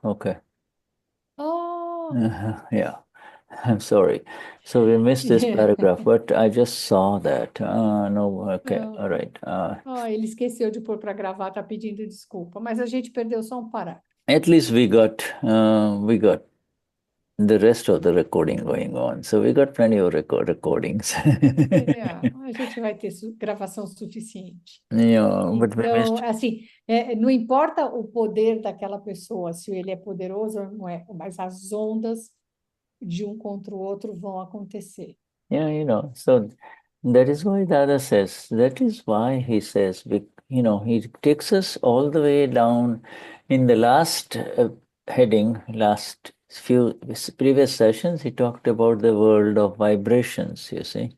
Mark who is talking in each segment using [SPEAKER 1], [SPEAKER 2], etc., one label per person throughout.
[SPEAKER 1] Okay.
[SPEAKER 2] Oh,
[SPEAKER 1] Yeah. I'm sorry. So we missed this
[SPEAKER 2] yeah.
[SPEAKER 1] paragraph, but I just saw that. No, okay.
[SPEAKER 2] Não.
[SPEAKER 1] All right.
[SPEAKER 2] Oh, ele esqueceu de pôr para gravar, tá pedindo desculpa, mas a gente perdeu só um parágrafo.
[SPEAKER 1] At least we got the rest of the recording going on. So we got plenty of recordings.
[SPEAKER 2] É, a gente vai ter gravação suficiente.
[SPEAKER 1] Yeah, but we
[SPEAKER 2] Então,
[SPEAKER 1] missed.
[SPEAKER 2] assim, não importa o poder daquela pessoa, se ele é poderoso ou não é, mas as ondas de um contra o outro vão acontecer.
[SPEAKER 1] Yeah, so that is why Dada says, that is why he says, he takes us all the way down in the last heading, last few previous sessions, he talked about the world of vibrations, you see.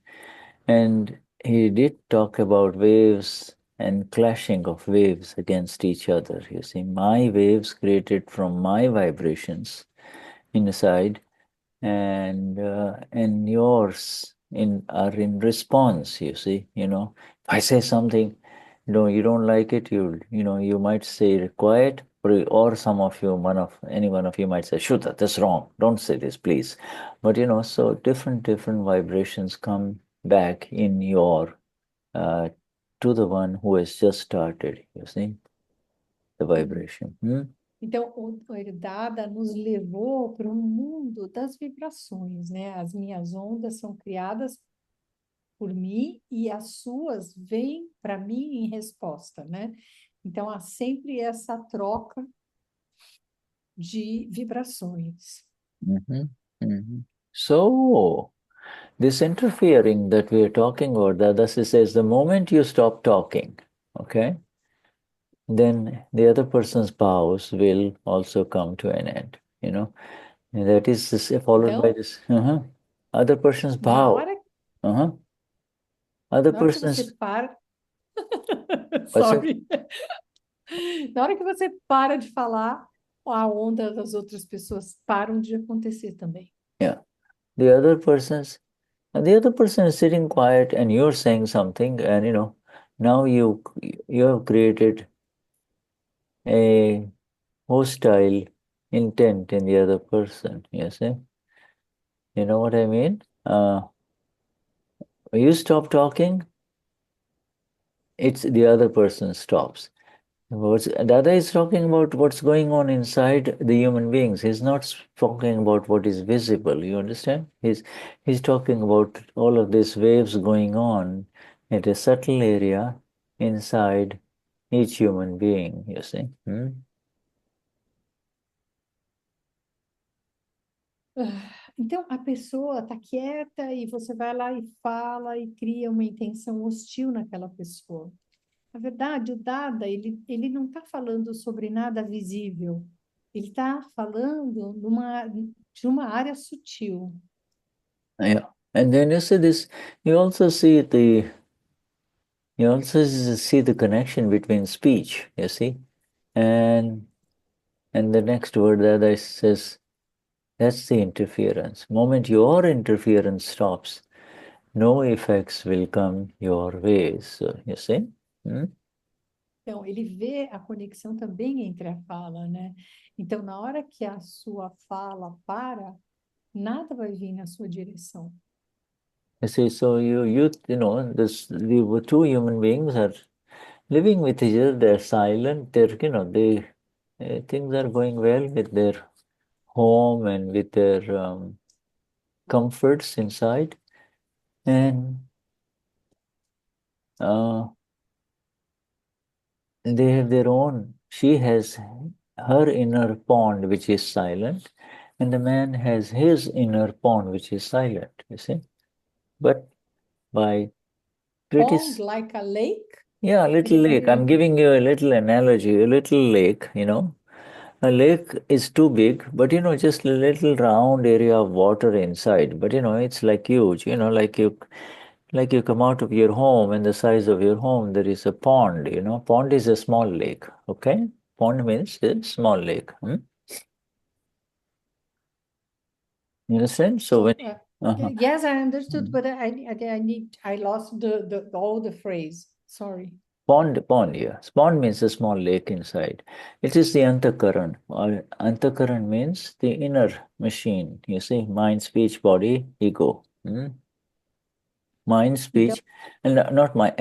[SPEAKER 1] And he did talk about waves and clashing of waves against each other, you see. My waves created from my vibrations inside and yours are in response, you see. If I say something, you don't like it, you might say quiet, or some of you, any one of you might say, Shuddha, that's wrong, don't say this, please. But so different vibrations come back in your to the one who has just started, you see, the
[SPEAKER 2] Uhum.
[SPEAKER 1] vibration.
[SPEAKER 2] Então, o Herdada nos levou para o mundo das vibrações, né? As minhas ondas são criadas por mim e as suas vêm para mim em resposta, né? Então, há sempre essa troca de vibrações.
[SPEAKER 1] Mhm, mhm. So, this interfering that we are talking about, Dadasi says, the moment you stop talking, okay, then the other person's powers will also come to an end, And that is followed by
[SPEAKER 2] Então,
[SPEAKER 1] this, other person's
[SPEAKER 2] na
[SPEAKER 1] bow.
[SPEAKER 2] hora,
[SPEAKER 1] Uh-huh. Other
[SPEAKER 2] na hora que você
[SPEAKER 1] person's,
[SPEAKER 2] para,
[SPEAKER 1] what's it?
[SPEAKER 2] sorry, na hora que você para de falar, a onda das outras pessoas param de acontecer também.
[SPEAKER 1] Yeah. The other person's, and the other person is sitting quiet and you're saying something, and now you have created a hostile intent in the other person, you see? You know what I mean? You stop talking, it's the other person stops. Dada is talking about what's going on inside the human beings. He's not talking about what is visible, you understand? He's talking about all of these waves going on at a subtle area inside each human being, you see?
[SPEAKER 2] Então, a pessoa está quieta e você vai lá e fala e cria uma intenção hostil naquela pessoa. Na verdade, o Dada, ele não está falando sobre nada visível. Ele está falando de uma área sutil.
[SPEAKER 1] Yeah. And then you see this, you also see the connection between speech, you see? And the next word that I says, that's the interference. Moment your interference stops, no effects will come your way. So, you see? Hmm?
[SPEAKER 2] Então, ele vê a conexão também entre a fala, né? Então, na hora que a sua fala para, nada vai vir na sua direção.
[SPEAKER 1] You see, so the two human beings are living with each other, they're silent, things are going well with their home and with their comforts inside. And uh, they have their own, she has her inner pond which is silent, and the man has his inner pond which is silent, you see. But by pretty,
[SPEAKER 2] Pond like a lake,
[SPEAKER 1] yeah, a little lake. I'm giving you a little analogy, a little lake. A lake is too big, but just a little round area of water inside. But it's like huge, like you come out of your home and the size of your home, there is a pond. Pond is a small lake, okay? Pond means a small lake. You understand? So when
[SPEAKER 2] so,
[SPEAKER 1] uh
[SPEAKER 2] yes, I understood, but I lost the all the phrase. Sorry.
[SPEAKER 1] Pond, yeah. Pond means a small lake inside. It is the antahkaran. Or antahkaran means the inner machine. You see, mind, speech, body, ego. Hmm? Mind,
[SPEAKER 2] Então,
[SPEAKER 1] speech, and not my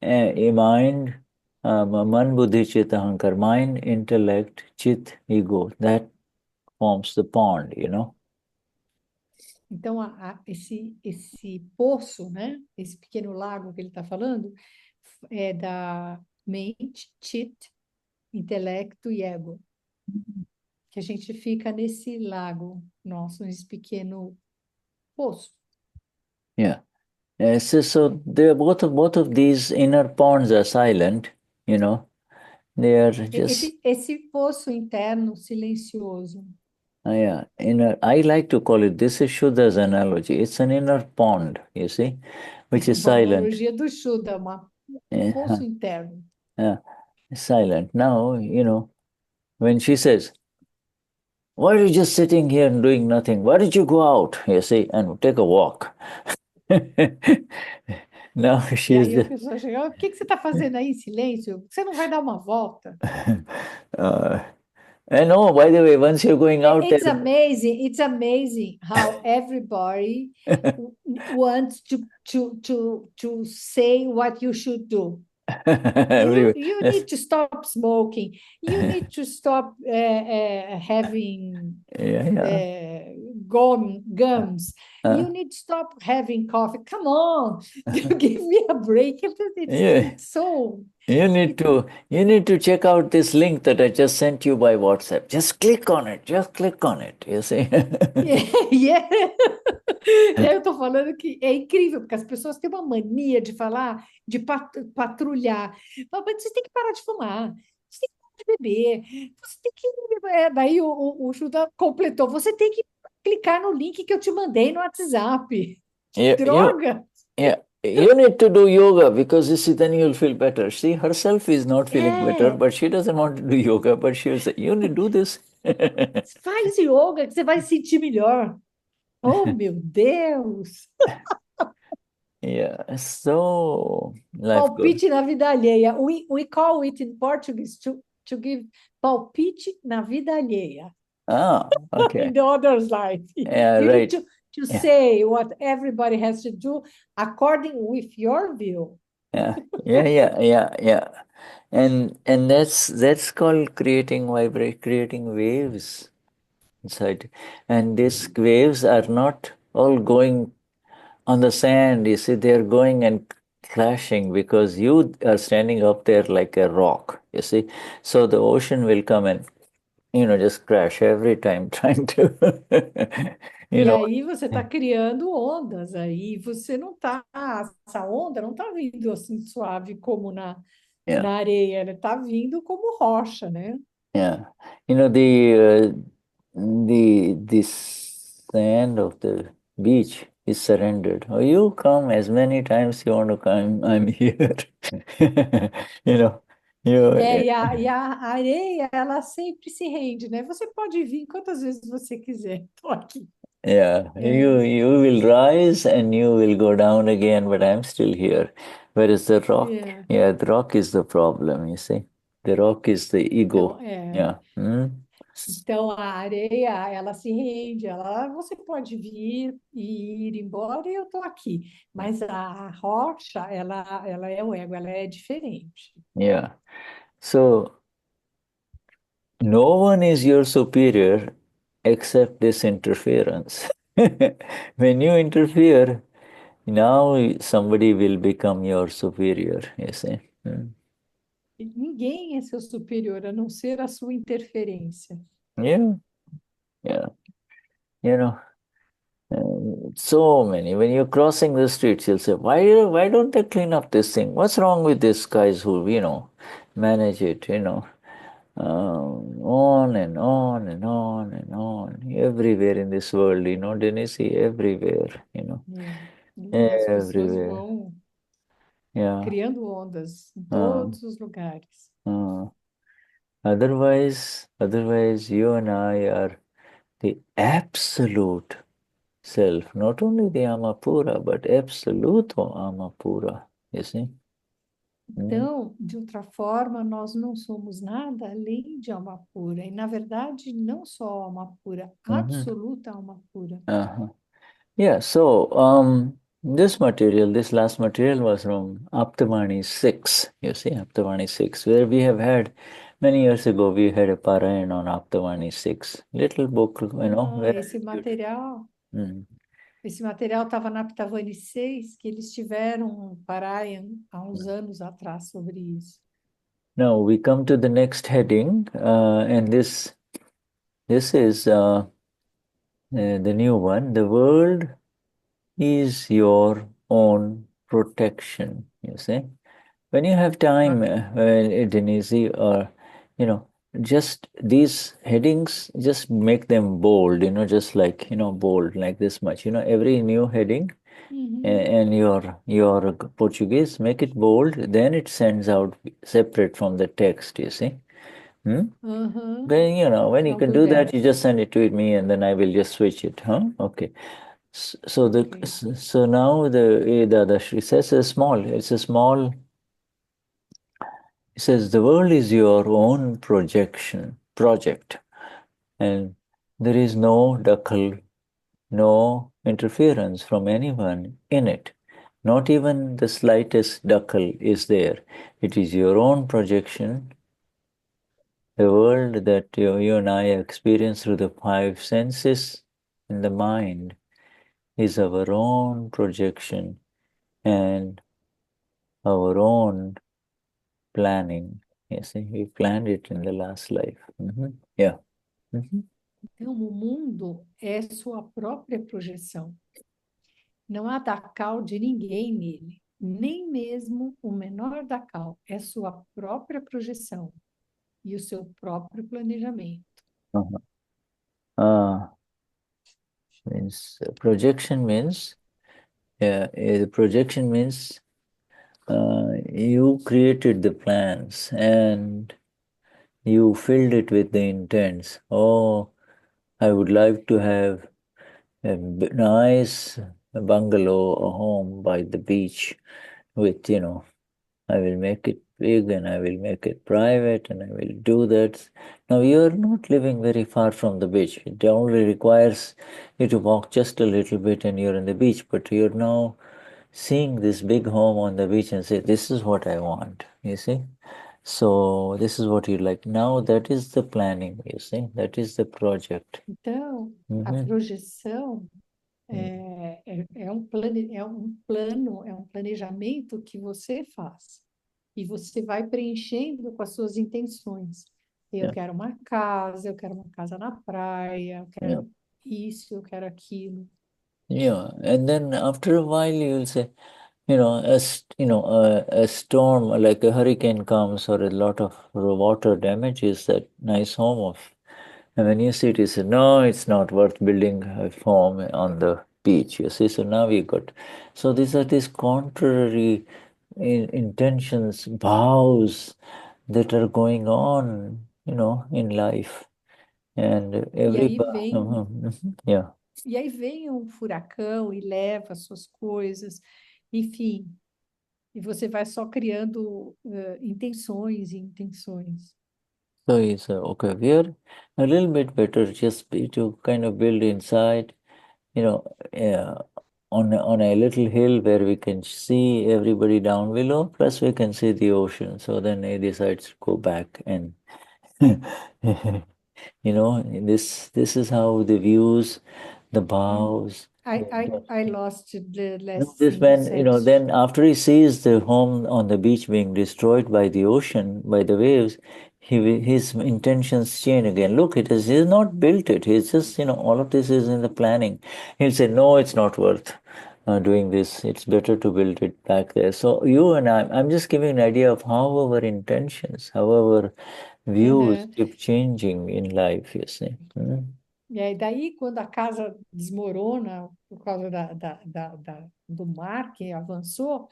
[SPEAKER 1] mind, man, buddhi, chit, ahankar. Mind, intellect, chit, ego. That forms the pond.
[SPEAKER 2] então esse poço, né? Esse pequeno lago que ele está falando, é da mente, chit, intelecto e ego, que a gente fica nesse lago nosso, nesse pequeno poço.
[SPEAKER 1] Yeah. So they both of these inner ponds are silent. You know, they are just
[SPEAKER 2] Esse poço interno silencioso,
[SPEAKER 1] yeah, inner. I like to call it. This is Shuddha's analogy. It's an inner pond. You see, which is
[SPEAKER 2] uma
[SPEAKER 1] silent.
[SPEAKER 2] analogia do Shuddha, um poço
[SPEAKER 1] Yeah,
[SPEAKER 2] interno.
[SPEAKER 1] yeah, silent. Now when she says, "Why are you just sitting here and doing nothing? Why did you go out?" You see, and take a walk. Now
[SPEAKER 2] E
[SPEAKER 1] she's
[SPEAKER 2] aí a
[SPEAKER 1] just,
[SPEAKER 2] pessoa chega, o que que você está fazendo aí em silêncio? Por que você não vai dar uma volta?
[SPEAKER 1] uh, and oh, by the way, once you're going out there,
[SPEAKER 2] It's amazing how everybody wants to say what you should do.
[SPEAKER 1] every,
[SPEAKER 2] You
[SPEAKER 1] yes,
[SPEAKER 2] need to stop smoking. You need to stop having
[SPEAKER 1] yeah, yeah.
[SPEAKER 2] gums. You
[SPEAKER 1] Uh,
[SPEAKER 2] need to stop having coffee. Come on, give me a break.
[SPEAKER 1] yeah.
[SPEAKER 2] It's so
[SPEAKER 1] You need
[SPEAKER 2] it,
[SPEAKER 1] to you need to check out this link that I just sent you by WhatsApp. Just click on it. Just click on it. You see?
[SPEAKER 2] e é, e aí eu tô falando que é incrível, porque as pessoas têm uma mania de falar, de patrulhar. Fala, mas você tem que parar de fumar, você tem que parar de beber, você tem que. Daí o Shuda completou, você tem que clicar no link que eu te mandei no WhatsApp. Que
[SPEAKER 1] you
[SPEAKER 2] droga!
[SPEAKER 1] yeah. You need to do yoga because you see, then you'll feel better. See, herself is not feeling better,
[SPEAKER 2] É,
[SPEAKER 1] but she doesn't want to do yoga, but she'll say, you need to do this.
[SPEAKER 2] faz yoga que você vai se sentir melhor. Oh, meu Deus!
[SPEAKER 1] Yeah. So life goes.
[SPEAKER 2] Palpite na vida alheia. We call it in Portuguese to give palpite na vida alheia.
[SPEAKER 1] Ah,
[SPEAKER 2] In
[SPEAKER 1] okay.
[SPEAKER 2] the other's life.
[SPEAKER 1] Yeah,
[SPEAKER 2] You need
[SPEAKER 1] right.
[SPEAKER 2] to
[SPEAKER 1] Yeah.
[SPEAKER 2] say what everybody has to do according with your view.
[SPEAKER 1] Yeah. Yeah, yeah, yeah, yeah. And that's called creating waves inside. And these waves are not all going on the sand. You see, they're going and crashing because you are standing up there like a rock. You see, so the ocean will come and just crash every time trying to you
[SPEAKER 2] E
[SPEAKER 1] know.
[SPEAKER 2] aí você está criando ondas aí, você não está, essa onda não está vindo assim suave como
[SPEAKER 1] Yeah.
[SPEAKER 2] na areia, ela está vindo como rocha, né?
[SPEAKER 1] Yeah, the sand of the beach is surrendered. Oh, you come as many times you want to come. I'm here. You know, you.
[SPEAKER 2] E a areia, ela sempre se rende, né? Você pode vir quantas vezes você quiser. Estou aqui.
[SPEAKER 1] Yeah, you
[SPEAKER 2] É,
[SPEAKER 1] you will rise and you will go down again, but I'm still here. Whereas the rock,
[SPEAKER 2] é.
[SPEAKER 1] yeah, the rock is the problem. You see, the rock is the
[SPEAKER 2] Então,
[SPEAKER 1] ego. Yeah. Hmm?
[SPEAKER 2] então a areia, ela se rende, você pode vir e ir embora e eu estou aqui. Mas a rocha, ela é o ego, ela é diferente.
[SPEAKER 1] Yeah. So no one is your superior except this interference. When you interfere, now somebody will become your superior, you see. Hmm.
[SPEAKER 2] E ninguém é seu superior, a não ser a sua interferência.
[SPEAKER 1] Yeah, yeah. You know, so many. When you're crossing the streets, you'll say, why don't they clean up this thing? What's wrong with these guys who, manage it? On and on and on and on, everywhere in this world, Denize, everywhere.
[SPEAKER 2] É. E as pessoas
[SPEAKER 1] Everywhere.
[SPEAKER 2] vão
[SPEAKER 1] Yeah.
[SPEAKER 2] criando ondas em
[SPEAKER 1] Uh,
[SPEAKER 2] todos os lugares.
[SPEAKER 1] uh. Otherwise, you and I are the absolute self, not only the Amapura, but absolute Amapura, you see? Mm-hmm.
[SPEAKER 2] Então, de outra forma, nós não somos nada além de alma pura. E, na verdade, não só alma pura,
[SPEAKER 1] Mm-hmm.
[SPEAKER 2] absoluta alma pura.
[SPEAKER 1] Uh-huh. Yeah, so this last material was from Aptavani 6, you see, Aptavani 6, where we have had, many years ago, we had a parayan on Aptavani 6, little book,
[SPEAKER 2] Ah,
[SPEAKER 1] very beautiful. Mm.
[SPEAKER 2] esse material estava na Aptavani 6, que eles tiveram um Parayan há uns anos atrás sobre isso.
[SPEAKER 1] Now we come to the next heading, and this is the new one. The world is your own protection, you see. When you have time,
[SPEAKER 2] Ok.
[SPEAKER 1] Denize, or just these headings, just make them bold, just like bold, like this much. Every new heading
[SPEAKER 2] Uhum.
[SPEAKER 1] and your Portuguese, make it bold. Then it sends out separate from the text. You see. Hmm?
[SPEAKER 2] Aham.
[SPEAKER 1] Then when you
[SPEAKER 2] I'll
[SPEAKER 1] can
[SPEAKER 2] do
[SPEAKER 1] do that, you
[SPEAKER 2] that.
[SPEAKER 1] just send it to me, and then I will just switch it. Huh? Okay.
[SPEAKER 2] Ok.
[SPEAKER 1] So now the Dadashri says a small. It's a small. He says the world is your own project, and there is no dakhal, no interference from anyone in it. Not even the slightest dakhal is there. It is your own projection. The world that you and I experience through the five senses in the mind is our own projection and our own planning. You see, we planned it in the last life. Yeah. Mhm.
[SPEAKER 2] Então, o mundo é sua própria projeção. Não há dakhal de ninguém nele, nem mesmo o menor dakhal. É sua própria projeção e o seu próprio planejamento.
[SPEAKER 1] Uh-huh. Uh, means projection means projection means you created the plans and you filled it with the intents. Oh, I would like to have a nice bungalow, a home by the beach with, I will make it big and I will make it private and I will do that. Now, you're not living very far from the beach. It only requires you to walk just a little bit and you're in the beach, but you're now seeing this big home on the beach and say, this is what I want, you see? So, this is what you like. Now, that is the planning, you see? That is the project.
[SPEAKER 2] Então, a
[SPEAKER 1] Mm-hmm.
[SPEAKER 2] projeção é um planejamento que você faz. E você vai preenchendo com as suas intenções.
[SPEAKER 1] Yeah,
[SPEAKER 2] Eu quero uma casa na praia, eu
[SPEAKER 1] yeah,
[SPEAKER 2] quero isso, eu quero aquilo.
[SPEAKER 1] yeah. And then after a while, you'll say, a storm like a hurricane comes or a lot of water damages that nice home of. And when you see it, you say, no, it's not worth building a home on the beach. You see, so now we got. So these are these contrary intentions, vows that are going on, in life. And
[SPEAKER 2] E aí
[SPEAKER 1] everybody,
[SPEAKER 2] vem,
[SPEAKER 1] yeah.
[SPEAKER 2] e aí vem um furacão e leva as suas coisas, enfim, e você vai só criando intenções e intenções.
[SPEAKER 1] So it's okay. We are a little bit better just to kind of build inside, you know, on a little hill where we can see everybody down below. Plus, we can see the ocean. So then he decides to go back, and this is how the views, the bows.
[SPEAKER 2] I lost the
[SPEAKER 1] No,
[SPEAKER 2] last
[SPEAKER 1] this
[SPEAKER 2] thing you
[SPEAKER 1] when,
[SPEAKER 2] said.
[SPEAKER 1] then after he sees the home on the beach being destroyed by the ocean, by the waves, his intentions change again. Look, he's not built it. He's just, all of this is in the planning. He'll say, no, it's not worth doing this. It's better to build it back there. So you and I'm just giving an idea of how our intentions, how our views
[SPEAKER 2] Uhum.
[SPEAKER 1] keep changing in life, you see.
[SPEAKER 2] E aí, daí, quando a casa desmorona por causa do mar que avançou,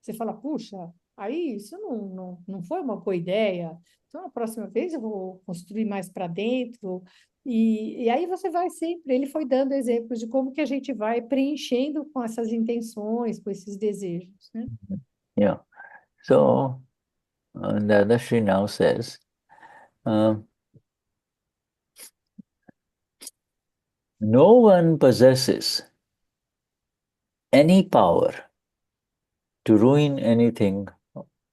[SPEAKER 2] você fala, puxa, aí isso não foi uma boa ideia. Então, a próxima vez eu vou construir mais para dentro. E aí você vai sempre. Ele foi dando exemplos de como que a gente vai preenchendo com essas intenções, com esses desejos, né?
[SPEAKER 1] Yeah. So, Dadashri now says, uh, no one possesses any power to ruin anything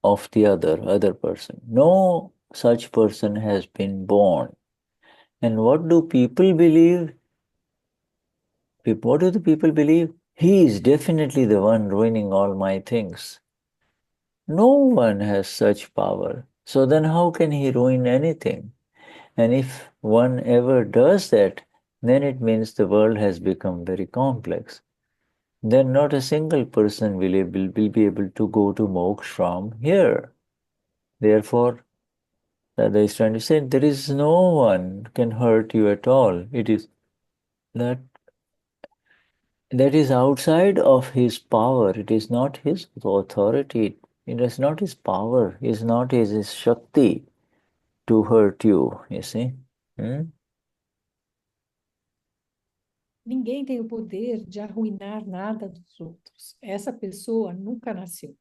[SPEAKER 1] of the other person. No such person has been born. And what do people believe? What do the people believe? He is definitely the one ruining all my things. No one has such power. So then how can he ruin anything? And if one ever does that, then it means the world has become very complex. Then not a single person will be able to go to moksha from here. Therefore, Dada is trying to say there is no one can hurt you at all. It is that that is outside of his power. It is not his authority. It is not his power. It is not his shakti to hurt you. You see? Hmm?
[SPEAKER 2] Ninguém tem o poder de arruinar nada dos outros. Essa pessoa nunca nasceu.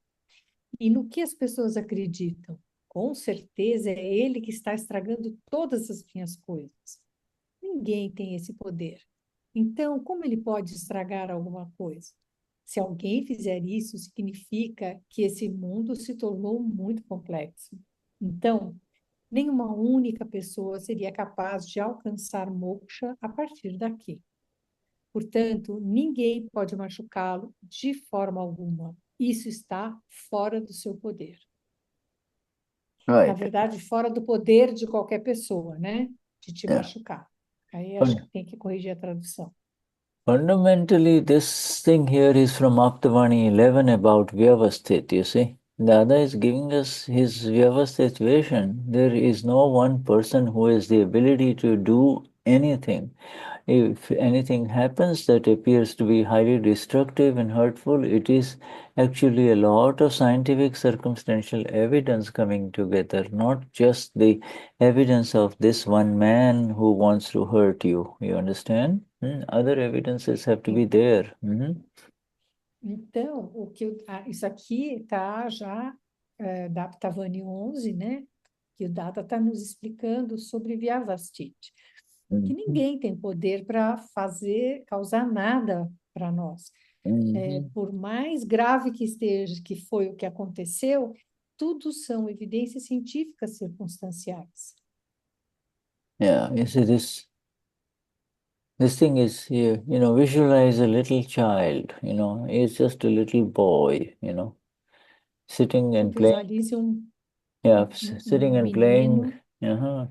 [SPEAKER 2] E no que as pessoas acreditam? Com certeza é ele que está estragando todas as minhas coisas. Ninguém tem esse poder. Então, como ele pode estragar alguma coisa? Se alguém fizer isso, significa que esse mundo se tornou muito complexo. Então, nenhuma única pessoa seria capaz de alcançar moksha a partir daqui. Portanto, ninguém pode machucá-lo de forma alguma. Isso está fora do seu poder. Na
[SPEAKER 1] Right.
[SPEAKER 2] verdade, fora do poder de qualquer pessoa, né? De te
[SPEAKER 1] Yeah.
[SPEAKER 2] machucar. Aí acho que
[SPEAKER 1] Fun-
[SPEAKER 2] tem que corrigir a tradução.
[SPEAKER 1] Fundamentally, this thing here is from Aptavani 11 about Vyavasthit, you see. Dada is giving us his Vyavasthit vision. There is no one person who has the ability to do anything. If anything happens that appears to be highly destructive and hurtful, it is actually a lot of scientific circumstantial evidence coming together, not just the evidence of this one man who wants to hurt you. You understand? Other evidences have to be there.
[SPEAKER 2] Então, isso aqui está já da Aptavani 11, né? Que o Dada está nos explicando sobre Vyavastiti, que
[SPEAKER 1] Mhm.
[SPEAKER 2] ninguém tem poder para causar nada para nós.
[SPEAKER 1] Mhm.
[SPEAKER 2] Por mais grave que esteja, que foi o que aconteceu, tudo são evidências científicas circunstanciais.
[SPEAKER 1] Yeah, you see this thing is here, visualize a little child, he's just a little boy, sitting
[SPEAKER 2] Então,
[SPEAKER 1] and playing.
[SPEAKER 2] visualize
[SPEAKER 1] Yeah,
[SPEAKER 2] um
[SPEAKER 1] sitting and playing
[SPEAKER 2] menino.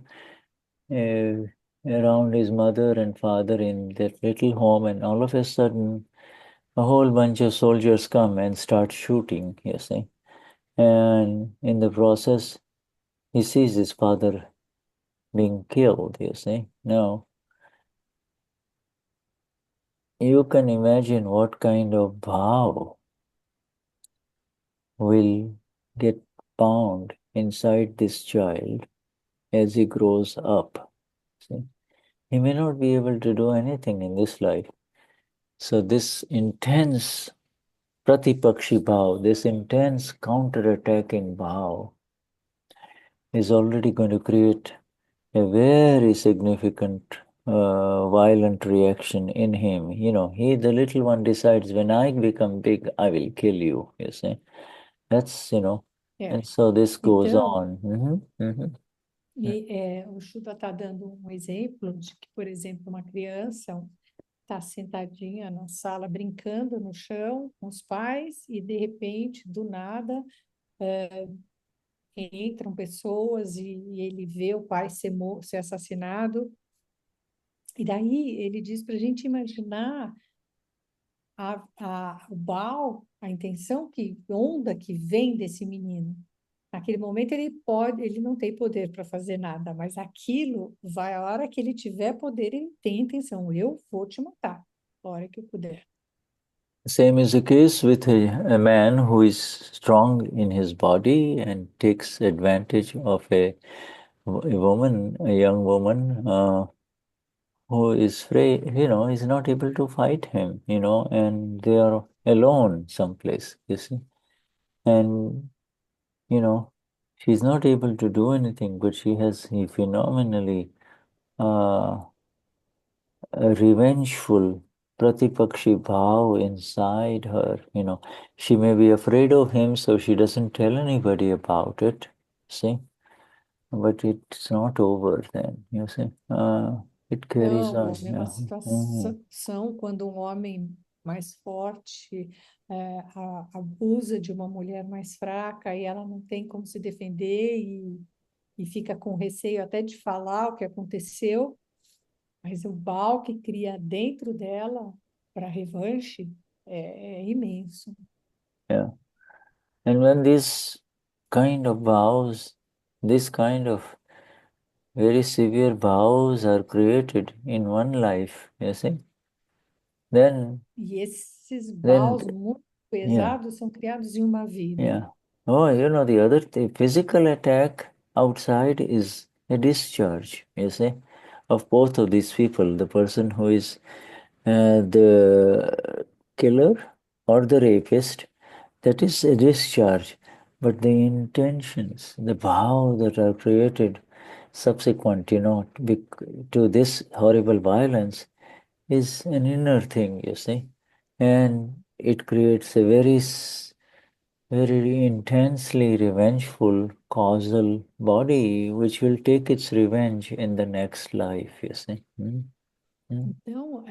[SPEAKER 1] uh around his mother and father in that little home, and all of a sudden, a whole bunch of soldiers come and start shooting, you see. And in the process, he sees his father being killed, you see. Now, you can imagine what kind of bhav will get bound inside this child as he grows up. See? He may not be able to do anything in this life. So this intense pratipakshi bhav, this intense counter-attacking bhav is already going to create a very significant violent reaction in him. He, the little one, decides when I become big, I will kill you, you see. That's.
[SPEAKER 2] É.
[SPEAKER 1] And so this goes
[SPEAKER 2] Então,
[SPEAKER 1] on.
[SPEAKER 2] o Shuddha está dando um exemplo de que, por exemplo, uma criança está sentadinha na sala brincando no chão com os pais e, de repente, do nada, entram pessoas e ele vê o pai ser assassinado. E daí ele diz para a gente imaginar o Baal, a intenção que onda que vem desse menino. Naquele momento ele não tem poder para fazer nada, mas aquilo vai a hora que ele tiver poder, ele tem a intenção, eu vou te matar, a hora que eu puder.
[SPEAKER 1] Same is the case with a man who is strong in his body and takes advantage of a woman, a young woman, who is free, is not able to fight him, and they are alone someplace, you see. And she's not able to do anything, but she has a phenomenally a revengeful pratipakshi bhav inside her. She may be afraid of him, so she doesn't tell anybody about it. See, but it's not over then. You see, it carries
[SPEAKER 2] Não,
[SPEAKER 1] on.
[SPEAKER 2] houve uma
[SPEAKER 1] Yeah. Mhm.
[SPEAKER 2] situação quando um homem mais forte abusa de uma mulher mais fraca e ela não tem como se defender e fica com receio até de falar o que aconteceu, mas o mal que cria dentro dela para revanche é imenso.
[SPEAKER 1] Yeah. And when these kind of vows, this kind of very severe vows are created in one life, you see, then,
[SPEAKER 2] E esses
[SPEAKER 1] then,
[SPEAKER 2] baus muito
[SPEAKER 1] yeah,
[SPEAKER 2] pesados são criados em uma vida.
[SPEAKER 1] yeah. Oh, the other physical attack outside is a discharge, you see, of both of these people, the person who is the killer or the rapist, that is a discharge. But the intentions, the vow that are created subsequent, to this horrible violence is an inner thing, you see. And it creates a very intensely revengeful causal body which will take its revenge in the next life, you see. Mm.
[SPEAKER 2] Então,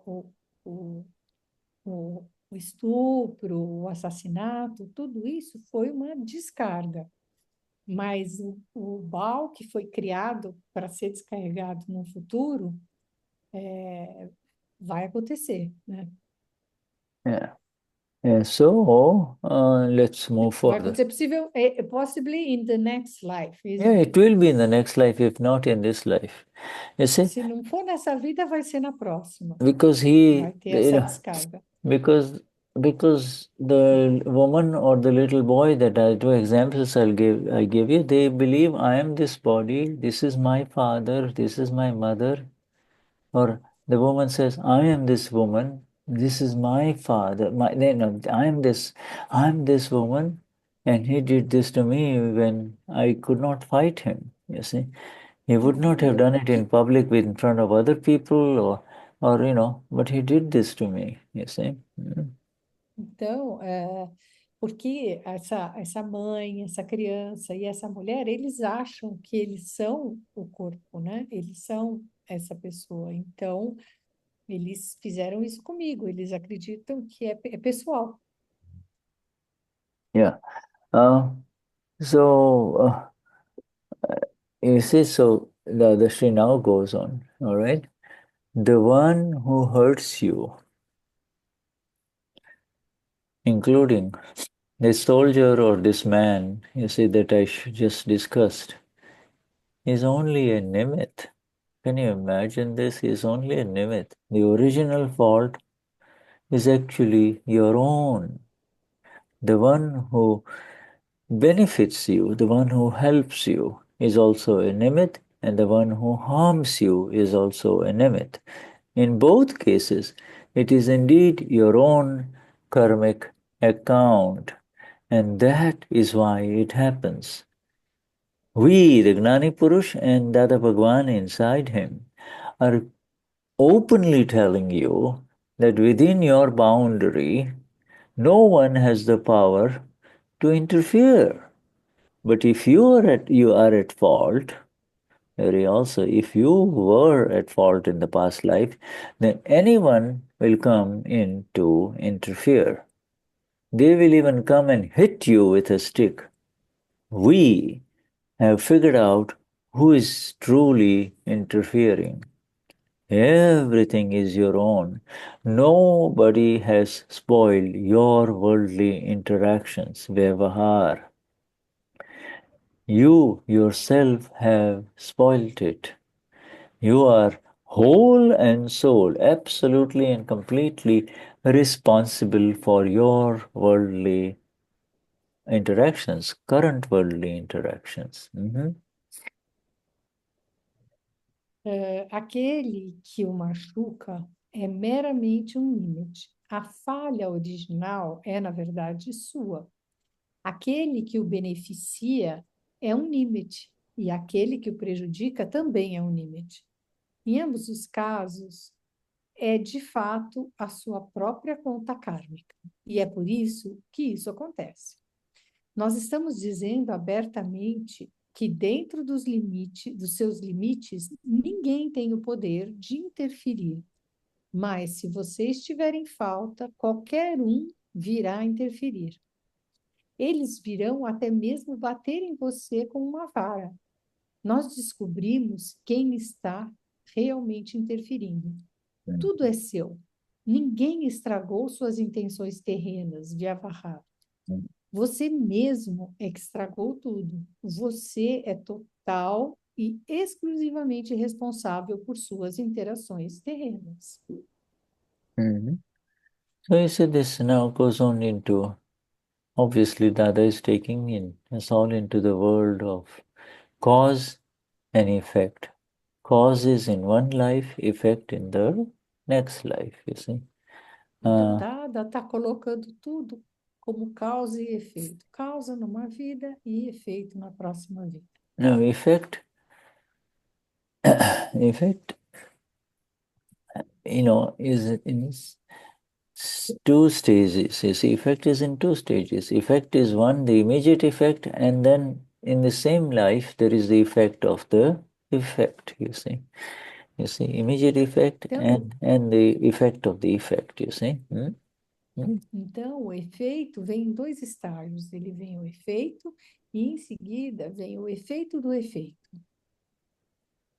[SPEAKER 2] o, o estupro, o assassinato, tudo isso foi uma descarga. Mas o BAL que foi criado para ser descarregado no futuro vai acontecer, né?
[SPEAKER 1] Yeah. So let's move
[SPEAKER 2] Vai
[SPEAKER 1] further.
[SPEAKER 2] acontecer possível, possibly in the next life.
[SPEAKER 1] Yeah, it will be in the next life, if not in this life. You see,
[SPEAKER 2] Se não for nessa vida, vai ser na próxima.
[SPEAKER 1] because
[SPEAKER 2] Vai ter essa descarga.
[SPEAKER 1] because because the woman or the little boy, that I two examples I give you, they believe I am this body, this is my father, this is my mother, or the woman says, I am this woman, this is my father, no, I am this woman, and he did this to me when I could not fight him, you see. He would not have done it in public in front of other people, but he did this to me, you see. Mm.
[SPEAKER 2] Então, porque essa mãe, essa criança e essa mulher, eles acham que eles são o corpo, né? Eles são essa pessoa. Então, eles fizeram isso comigo. Eles acreditam que é pessoal.
[SPEAKER 1] Yeah. Uh, so, you see, so the Sri now goes on, all right? The one who hurts you, including this soldier or this man, you see, that I just discussed, is only a nimit. Can you imagine this? He is only a nimit. The original fault is actually your own. The one who benefits you, the one who helps you, is also a nimit, and the one who harms you is also a nimit. In both cases, it is indeed your own karmic account, and that is why it happens. We, the Gnani Purush and Dada Bhagwan inside him, are openly telling you that within your boundary, no one has the power to interfere. But if you are at fault, very also, if you were at fault in the past life, then anyone will come in to interfere. They will even come and hit you with a stick. We have figured out who is truly interfering. Everything is your own. Nobody has spoiled your worldly interactions, Vyavahar. You yourself have spoilt it. You are whole and soul, absolutely and completely responsible for your worldly interactions, current worldly interactions.
[SPEAKER 2] Aquele que o machuca é meramente um limite. A falha original é, na verdade, sua. Aquele que o beneficia é um limite, e aquele que o prejudica também é um limite. Em ambos os casos, é de fato a sua própria conta kármica. E é por isso que isso acontece. Nós estamos dizendo abertamente que dentro dos limites, dos seus limites, ninguém tem o poder de interferir. Mas se você estiver em falta, qualquer um virá interferir. Eles virão até mesmo bater em você com uma vara. Nós descobrimos quem está realmente interferindo. Tudo é seu. Ninguém estragou suas intenções terrenas de avarrar. Você mesmo é que estragou tudo. Você é total e exclusivamente responsável por suas interações terrenas.
[SPEAKER 1] Mhm. So you see, this now goes on into, obviously, Dada is taking in us all into the world of cause and effect. Cause is in one life, effect in the next life, you see.
[SPEAKER 2] Então, Dada está colocando tudo como causa e efeito. Causa numa vida e efeito na próxima vida.
[SPEAKER 1] Now, effect, effect, is in two stages. You see, effect is in two stages. Effect is one, the immediate effect, and then in the same life, there is the effect of the effect, you see. You see, immediate effect
[SPEAKER 2] Então,
[SPEAKER 1] and the effect of the effect, you see.
[SPEAKER 2] então, o efeito vem em dois estágios. Ele vem o efeito e, em seguida, vem o efeito do efeito.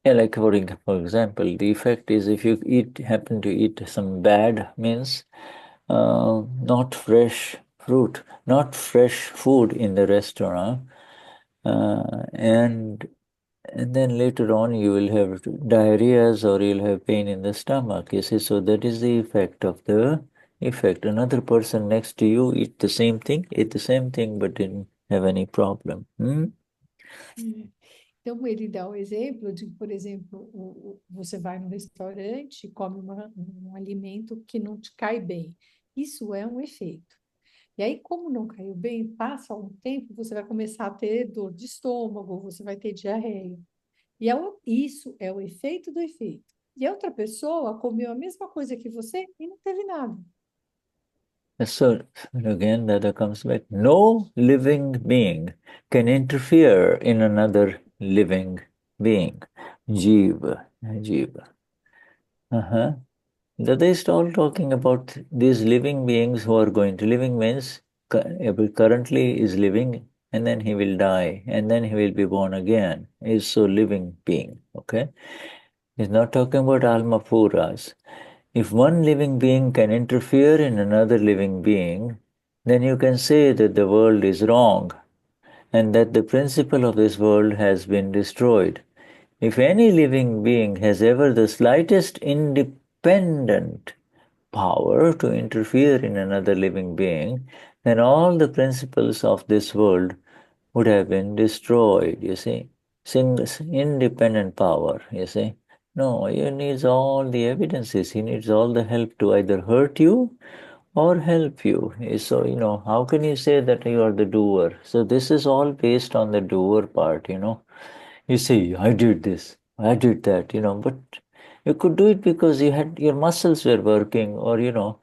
[SPEAKER 1] Yeah, like for example, the effect is if you happen to eat some bad, means not fresh fruit, not fresh food in the restaurant, and then later on you will have diarrheas or you'll have pain in the stomach. You see, so that is the effect of the effect. Another person next to you eat the same thing, but didn't have any problem.
[SPEAKER 2] Então, ele dá o exemplo de, por exemplo, você vai no restaurante e come um alimento que não te cai bem. Isso é um efeito. E aí, como não caiu bem, passa um tempo, você vai começar a ter dor de estômago, você vai ter diarreia. Isso é o efeito do efeito. E a outra pessoa comeu a mesma coisa que você e não teve nada.
[SPEAKER 1] So again, that comes back. No living being can interfere in another living being. Jiva, jiva. Uh-huh. That is all talking about these living beings who are going to. Living means currently is living, and then he will die, and then he will be born again. Is so living being. Okay. He's not talking about alma puras. If one living being can interfere in another living being, then you can say that the world is wrong and that the principle of this world has been destroyed. If any living being has ever the slightest independent power to interfere in another living being, then all the principles of this world would have been destroyed, you see. Independent power, you see. No, he needs all the evidences. He needs all the help to either hurt you or help you. So, how can you say that you are the doer? So, this is all based on the doer part. You say, I did this, I did that, but you could do it because your muscles were working, or your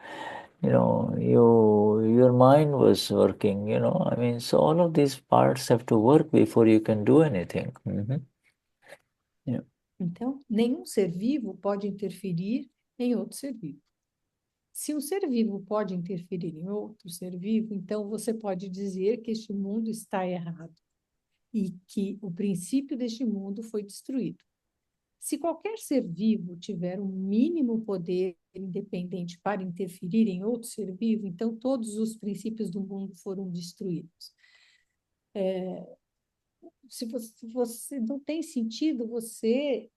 [SPEAKER 1] mind was working. I mean, so all of these parts have to work before you can do anything. Yeah.
[SPEAKER 2] Então, nenhum ser vivo pode interferir em outro ser vivo. Se um ser vivo pode interferir em outro ser vivo, então você pode dizer que este mundo está errado e que o princípio deste mundo foi destruído. Se qualquer ser vivo tiver um mínimo poder independente para interferir em outro ser vivo, então todos os princípios do mundo foram destruídos. Se você não tem sentido você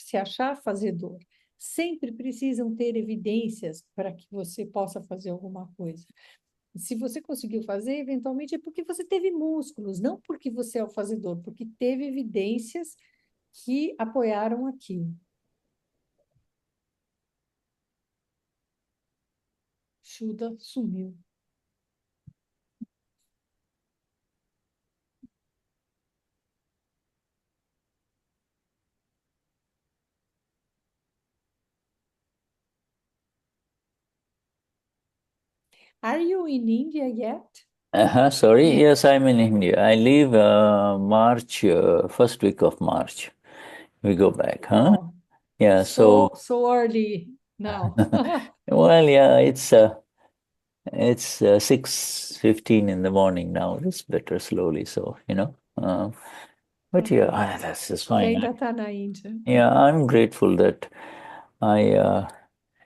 [SPEAKER 2] se achar fazedor. Sempre precisam ter evidências para que você possa fazer alguma coisa. Se você conseguiu fazer, eventualmente é porque você teve músculos, não porque você é o fazedor, porque teve evidências que apoiaram aquilo. Shuddha sumiu. Are you in India yet?
[SPEAKER 1] Sorry. Yes, I'm in India. I leave March, first week of March. We go back, huh?
[SPEAKER 2] Oh,
[SPEAKER 1] Yeah. So,
[SPEAKER 2] so early now.
[SPEAKER 1] well, yeah, it's 6:15 in the morning now. It's better slowly, so but yeah,
[SPEAKER 2] Ah,
[SPEAKER 1] that's just
[SPEAKER 2] você
[SPEAKER 1] fine.
[SPEAKER 2] ainda está na Índia.
[SPEAKER 1] Yeah, I'm grateful that I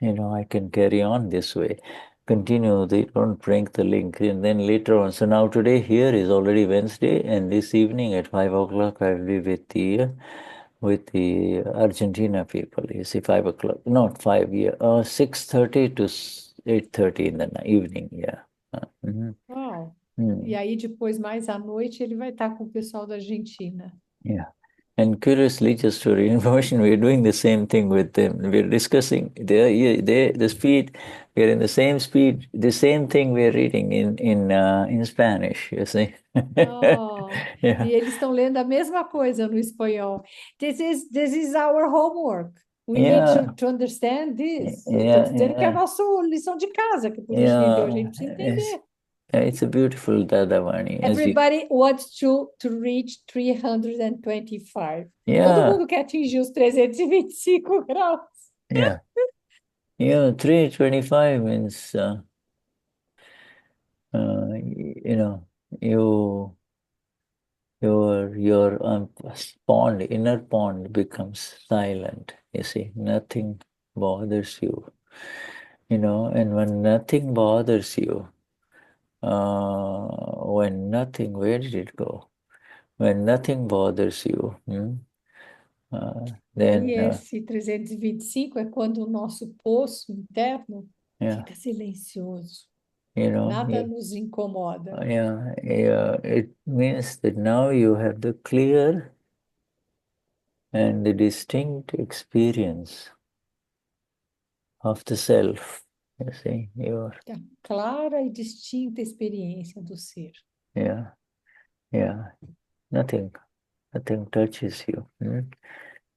[SPEAKER 1] I can carry on this way. Continue, they don't break the link. And then later on, so now today here is already Wednesday, and this evening at 5 o'clock I'll be with the Argentina people. You see, 5 o'clock, not 5, yeah, 6:30 to 8:30 in the evening, yeah. Mhm.
[SPEAKER 2] Uau! E
[SPEAKER 1] Mm.
[SPEAKER 2] aí, depois, mais à noite, ele vai estar com o pessoal da Argentina.
[SPEAKER 1] Yeah. And curiously, just for your information, we're doing the same thing with them. We're discussing the speed. We're in the same speed. The same thing we're reading in Spanish. You see?
[SPEAKER 2] Oh,
[SPEAKER 1] Yeah,
[SPEAKER 2] e eles estão lendo a mesma coisa no espanhol. This is our homework. We need
[SPEAKER 1] yeah,
[SPEAKER 2] to understand this. Eu estou
[SPEAKER 1] yeah,
[SPEAKER 2] dizendo que é a
[SPEAKER 1] yeah,
[SPEAKER 2] nossa lição de casa, que por escreveu a
[SPEAKER 1] yeah.
[SPEAKER 2] gente precisa entender.
[SPEAKER 1] It's a beautiful Dadavani, as you.
[SPEAKER 2] Everybody wants to reach 325. Todo
[SPEAKER 1] Yeah,
[SPEAKER 2] mundo quer atingir os 325 graus.
[SPEAKER 1] yeah, yeah. 325 means you know you. Your pond, inner pond becomes silent. You see, nothing bothers you. And when nothing bothers you, where did it go? When nothing bothers you,
[SPEAKER 2] E aí,
[SPEAKER 1] then
[SPEAKER 2] esse 325 é quando o nosso poço interno
[SPEAKER 1] yeah,
[SPEAKER 2] fica silencioso.
[SPEAKER 1] you know,
[SPEAKER 2] Nada
[SPEAKER 1] yeah,
[SPEAKER 2] nos incomoda.
[SPEAKER 1] yeah, it means that now you have the clear and the distinct experience of the self. You see, you're
[SPEAKER 2] A clara e distinta experiência do ser.
[SPEAKER 1] yeah, yeah. Nothing, nothing touches you.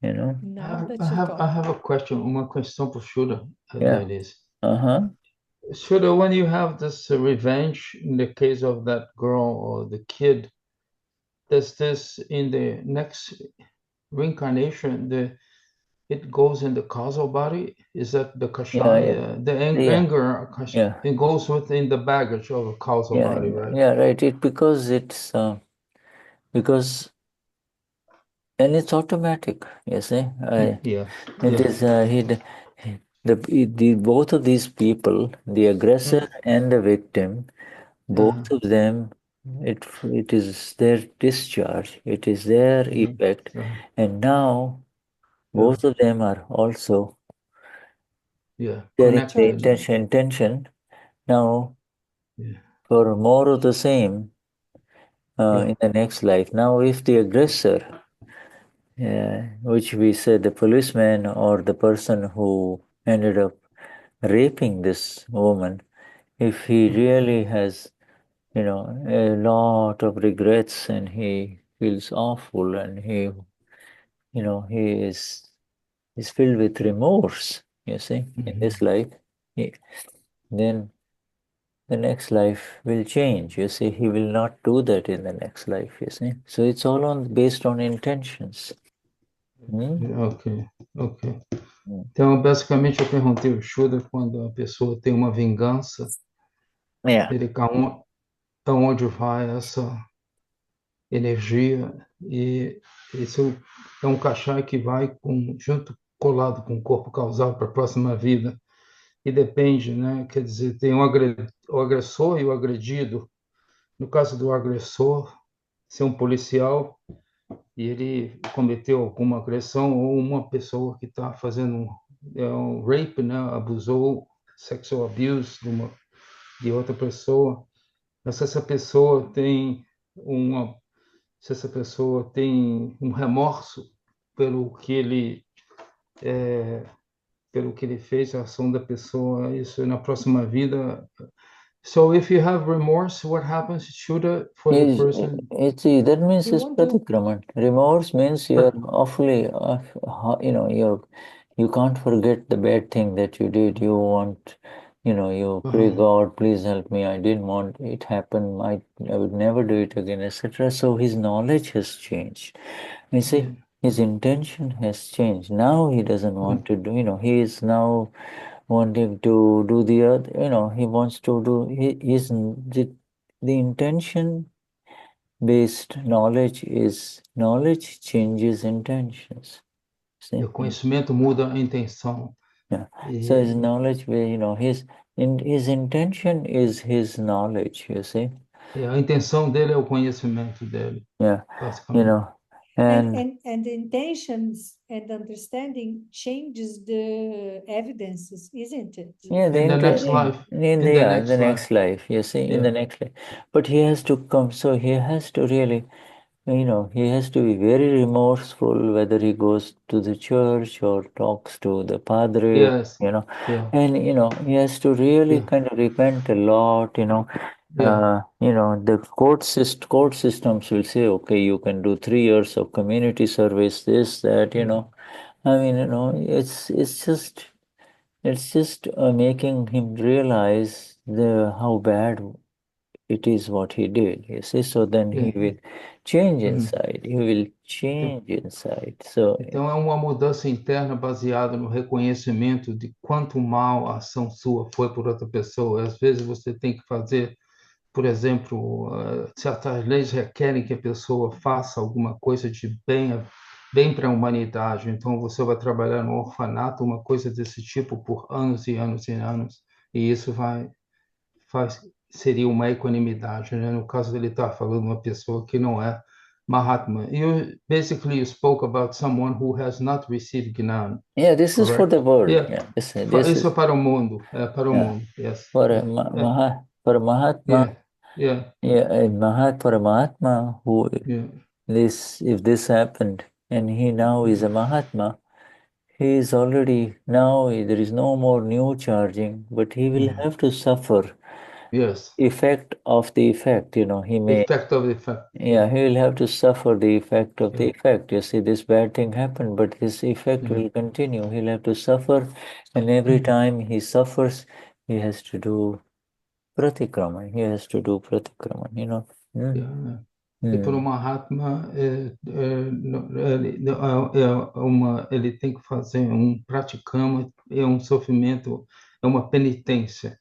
[SPEAKER 1] You know?
[SPEAKER 2] Nada te
[SPEAKER 3] I
[SPEAKER 2] toca.
[SPEAKER 3] have a question, uma questão para o Shuddha,
[SPEAKER 1] Yeah.
[SPEAKER 3] that is.
[SPEAKER 1] Uh-huh.
[SPEAKER 3] Shuddha, when you have this revenge in the case of that girl or the kid, does this in the next reincarnation, it goes in the causal body? Is that the
[SPEAKER 1] Yeah, yeah.
[SPEAKER 3] kashaya? The
[SPEAKER 1] Yeah.
[SPEAKER 3] anger,
[SPEAKER 1] Yeah.
[SPEAKER 3] it goes within the baggage of a causal
[SPEAKER 1] Yeah.
[SPEAKER 3] body,
[SPEAKER 1] Yeah.
[SPEAKER 3] right?
[SPEAKER 1] Yeah, right. Because and it's automatic, you see.
[SPEAKER 3] Yeah,
[SPEAKER 1] It
[SPEAKER 3] yeah,
[SPEAKER 1] is both of these people, the aggressor and the victim,
[SPEAKER 3] yeah,
[SPEAKER 1] both of them, it is their discharge, it is their
[SPEAKER 3] yeah,
[SPEAKER 1] effect,
[SPEAKER 3] yeah,
[SPEAKER 1] and now
[SPEAKER 3] yeah,
[SPEAKER 1] both of them are also
[SPEAKER 3] yeah,
[SPEAKER 1] sharing the
[SPEAKER 3] connected.
[SPEAKER 2] Charging.
[SPEAKER 1] intention. Now,
[SPEAKER 3] Yeah,
[SPEAKER 1] for more of the same
[SPEAKER 3] yeah,
[SPEAKER 1] in the next life. Now, if the aggressor, which we said the policeman or the person who ended up raping this woman, if he really has, a lot of regrets and he feels awful and he is filled with remorse, you see, in this life, he, then the next life will change. You see, he will not do that in the next life, you see. So it's all based on intentions. Hmm?
[SPEAKER 3] ok, ok.
[SPEAKER 1] Mm.
[SPEAKER 3] Então, basicamente, eu perguntei ao Shuddha quando a pessoa tem uma vingança,
[SPEAKER 1] Yeah.
[SPEAKER 3] ele aonde vai essa energia, e isso é um cachai que vai junto, colado com o corpo causal para a próxima vida, e depende, né? Quer dizer, tem o agressor e o agredido. No caso do agressor, ser um policial e ele cometeu alguma agressão, ou uma pessoa que está fazendo um rape, né? Abusou, sexual abuse de outra pessoa. Mas se essa pessoa tem uma se essa pessoa tem um remorso pelo que ele fez, a ação da pessoa, isso na próxima vida. So if you have remorse, what happens should for the
[SPEAKER 1] Is
[SPEAKER 3] person?
[SPEAKER 1] that means
[SPEAKER 2] You
[SPEAKER 1] it's
[SPEAKER 2] want to
[SPEAKER 1] pratikraman. Remorse means you're awfully, you can't forget the bad thing that you did. You want you pray, God, please help me. I didn't want it happen. I would never do it again, etc. So his knowledge has changed. You see,
[SPEAKER 3] Yeah.
[SPEAKER 1] his intention has changed. Now he doesn't want to do. He is now wanting to do the other. He wants to do. The intention based knowledge is knowledge changes intentions. See?
[SPEAKER 3] O conhecimento muda a intenção.
[SPEAKER 1] Yeah. So his knowledge, his intention is his knowledge, you see.
[SPEAKER 3] A intenção dele é o conhecimento dele,
[SPEAKER 1] Yeah.
[SPEAKER 3] basicamente.
[SPEAKER 2] And the intentions and understanding changes the evidences, isn't it?
[SPEAKER 1] Yeah,
[SPEAKER 3] In the next life.
[SPEAKER 1] In the next life, you see, in the next life. But he has to come, so he has to really, he has to be very remorseful whether he goes to the church or talks to the padre,
[SPEAKER 3] Yes.
[SPEAKER 1] and, he has to really kind of repent a lot, the court systems will say, okay, you can do 3 years of community service, this, that, I mean, it's just making him realize how bad it is what he did. You see, so then he will change inside. He will change inside. So
[SPEAKER 3] Então é uma mudança interna baseada no reconhecimento de quanto mal a ação sua foi por outra pessoa. Às vezes você tem que fazer, por exemplo, certas leis requerem que a pessoa faça alguma coisa de bem para a humanidade. Então você vai trabalhar no orfanato, uma coisa desse tipo por anos e anos e anos, e isso seria uma equanimidade, né? No caso dele estar falando uma pessoa que não é Mahatma. Basically you spoke about someone who has not received Gnan.
[SPEAKER 1] yeah, this is for the world.
[SPEAKER 3] Yeah.
[SPEAKER 1] Yeah, this
[SPEAKER 3] Isso é
[SPEAKER 1] is
[SPEAKER 3] para o mundo, para o mundo. Yes.
[SPEAKER 1] for
[SPEAKER 3] Yeah.
[SPEAKER 1] for a Mahatma.
[SPEAKER 3] Yeah.
[SPEAKER 1] For a Mahatma who
[SPEAKER 3] Yeah.
[SPEAKER 1] if this happened and he now is a Mahatma, he is already now there is no more new charging, but he will have to suffer.
[SPEAKER 3] Yes.
[SPEAKER 1] Effect of the effect, he may.
[SPEAKER 3] Effect of the effect.
[SPEAKER 1] Yeah, he will have to suffer the effect of the effect. You see, this bad thing happened, but his effect will continue. He'll have to suffer, and every time he suffers, he has to do pratikraman. He has to do pratikraman,
[SPEAKER 3] Yeah. E para o Mahatma, ele tem que fazer um praticama, é um sofrimento, é uma penitência,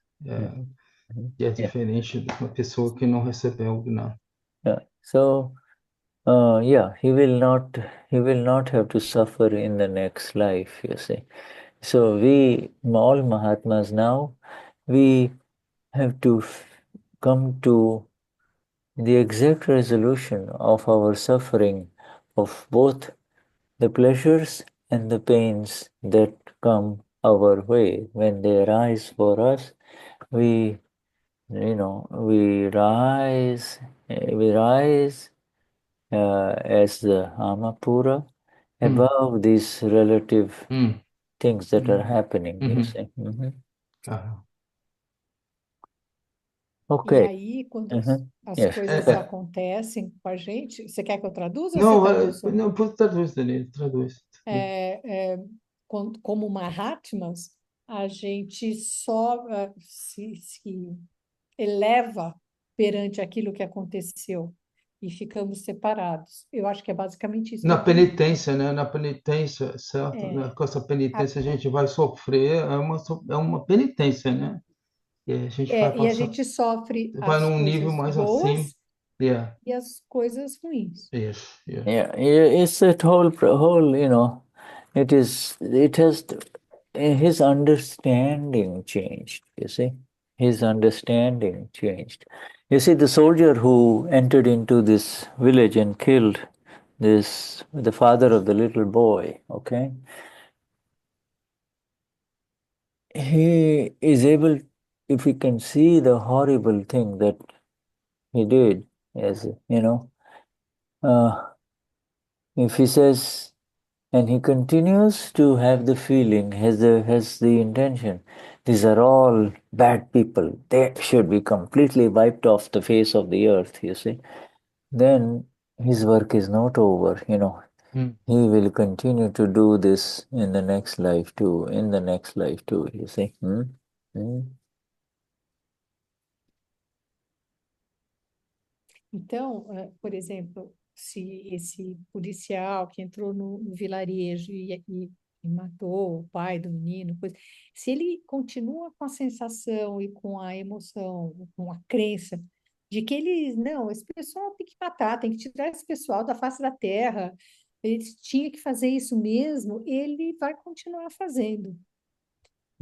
[SPEAKER 3] que é diferente de uma pessoa que não recebeu o Gnana.
[SPEAKER 1] Yeah. So, he will not have to suffer in the next life, you see. So we, all Mahatmas now, we have to come to the exact resolution of our suffering, of both the pleasures and the pains that come our way. When they arise for us, we rise as the Amapura above these relative things that are happening, you see. Okay.
[SPEAKER 2] E aí, quando as coisas acontecem com a gente, você quer que eu traduza ou
[SPEAKER 3] Não,
[SPEAKER 2] você traduz?
[SPEAKER 3] não, traduz, Denize, traduz.
[SPEAKER 2] Como Mahatmas, a gente só se eleva perante aquilo que aconteceu e ficamos separados. Eu acho que é basicamente isso.
[SPEAKER 3] Na penitência, né? Na penitência, certo? Com essa penitência a gente vai sofrer, é uma penitência, né? E a gente vai passar,
[SPEAKER 2] e a gente sofre
[SPEAKER 3] vai
[SPEAKER 2] as
[SPEAKER 3] num nível
[SPEAKER 2] coisas
[SPEAKER 3] mais
[SPEAKER 2] boas
[SPEAKER 3] acima. Yeah.
[SPEAKER 2] e as coisas ruins.
[SPEAKER 3] Yes, yeah.
[SPEAKER 1] Yeah, it's that whole, it has, his understanding changed, you see. His understanding changed. You see, the soldier who entered into this village and killed the father of the little boy, okay? He is able, if he can see the horrible thing that he did, as if he says, and he continues to have the feeling, has the intention, these are all bad people, they should be completely wiped off the face of the earth, you see, then his work is not over, He will continue to do this in the next life too, you see.
[SPEAKER 2] Então, por exemplo, se esse policial que entrou no vilarejo e matou o pai do menino, se ele continua com a sensação e com a emoção, com a crença de que ele, não, esse pessoal tem que matar, tem que tirar esse pessoal da face da terra, ele tinha que fazer isso mesmo, ele vai continuar fazendo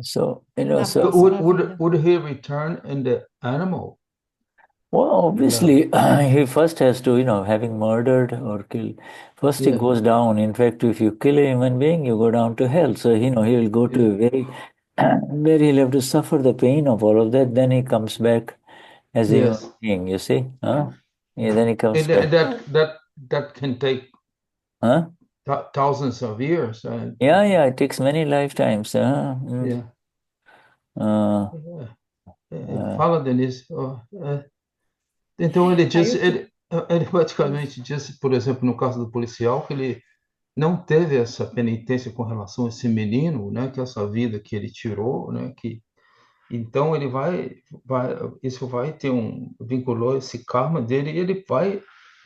[SPEAKER 1] So,
[SPEAKER 2] na
[SPEAKER 1] so
[SPEAKER 2] próxima vida.
[SPEAKER 3] would he return in the animal?
[SPEAKER 1] well,
[SPEAKER 3] In the,
[SPEAKER 1] obviously, he first has to, having murdered or killed, first he
[SPEAKER 3] yeah,
[SPEAKER 1] goes down. In fact, if you kill a human being, you go down to hell. So, he will go to
[SPEAKER 3] yeah,
[SPEAKER 1] a very, where he'll have to suffer the pain of all of that. Then he comes back as a human
[SPEAKER 3] yes.
[SPEAKER 1] being, you see? Huh? Yeah, then he comes
[SPEAKER 3] And
[SPEAKER 1] back.
[SPEAKER 3] that can take
[SPEAKER 1] Huh?
[SPEAKER 3] thousands of years.
[SPEAKER 1] Yeah, it takes many lifetimes.
[SPEAKER 3] Yeah.
[SPEAKER 1] Uh, uh,
[SPEAKER 3] Fala, Denise. Então ele
[SPEAKER 2] Aí
[SPEAKER 3] diz,
[SPEAKER 2] eu tô,
[SPEAKER 3] ele
[SPEAKER 2] isso.
[SPEAKER 3] praticamente disse, por exemplo, no caso do policial, que ele não teve essa penitência com relação a esse menino, né, que essa vida que ele tirou, né, que então ele isso vai ter vinculou esse karma dele e ele vai,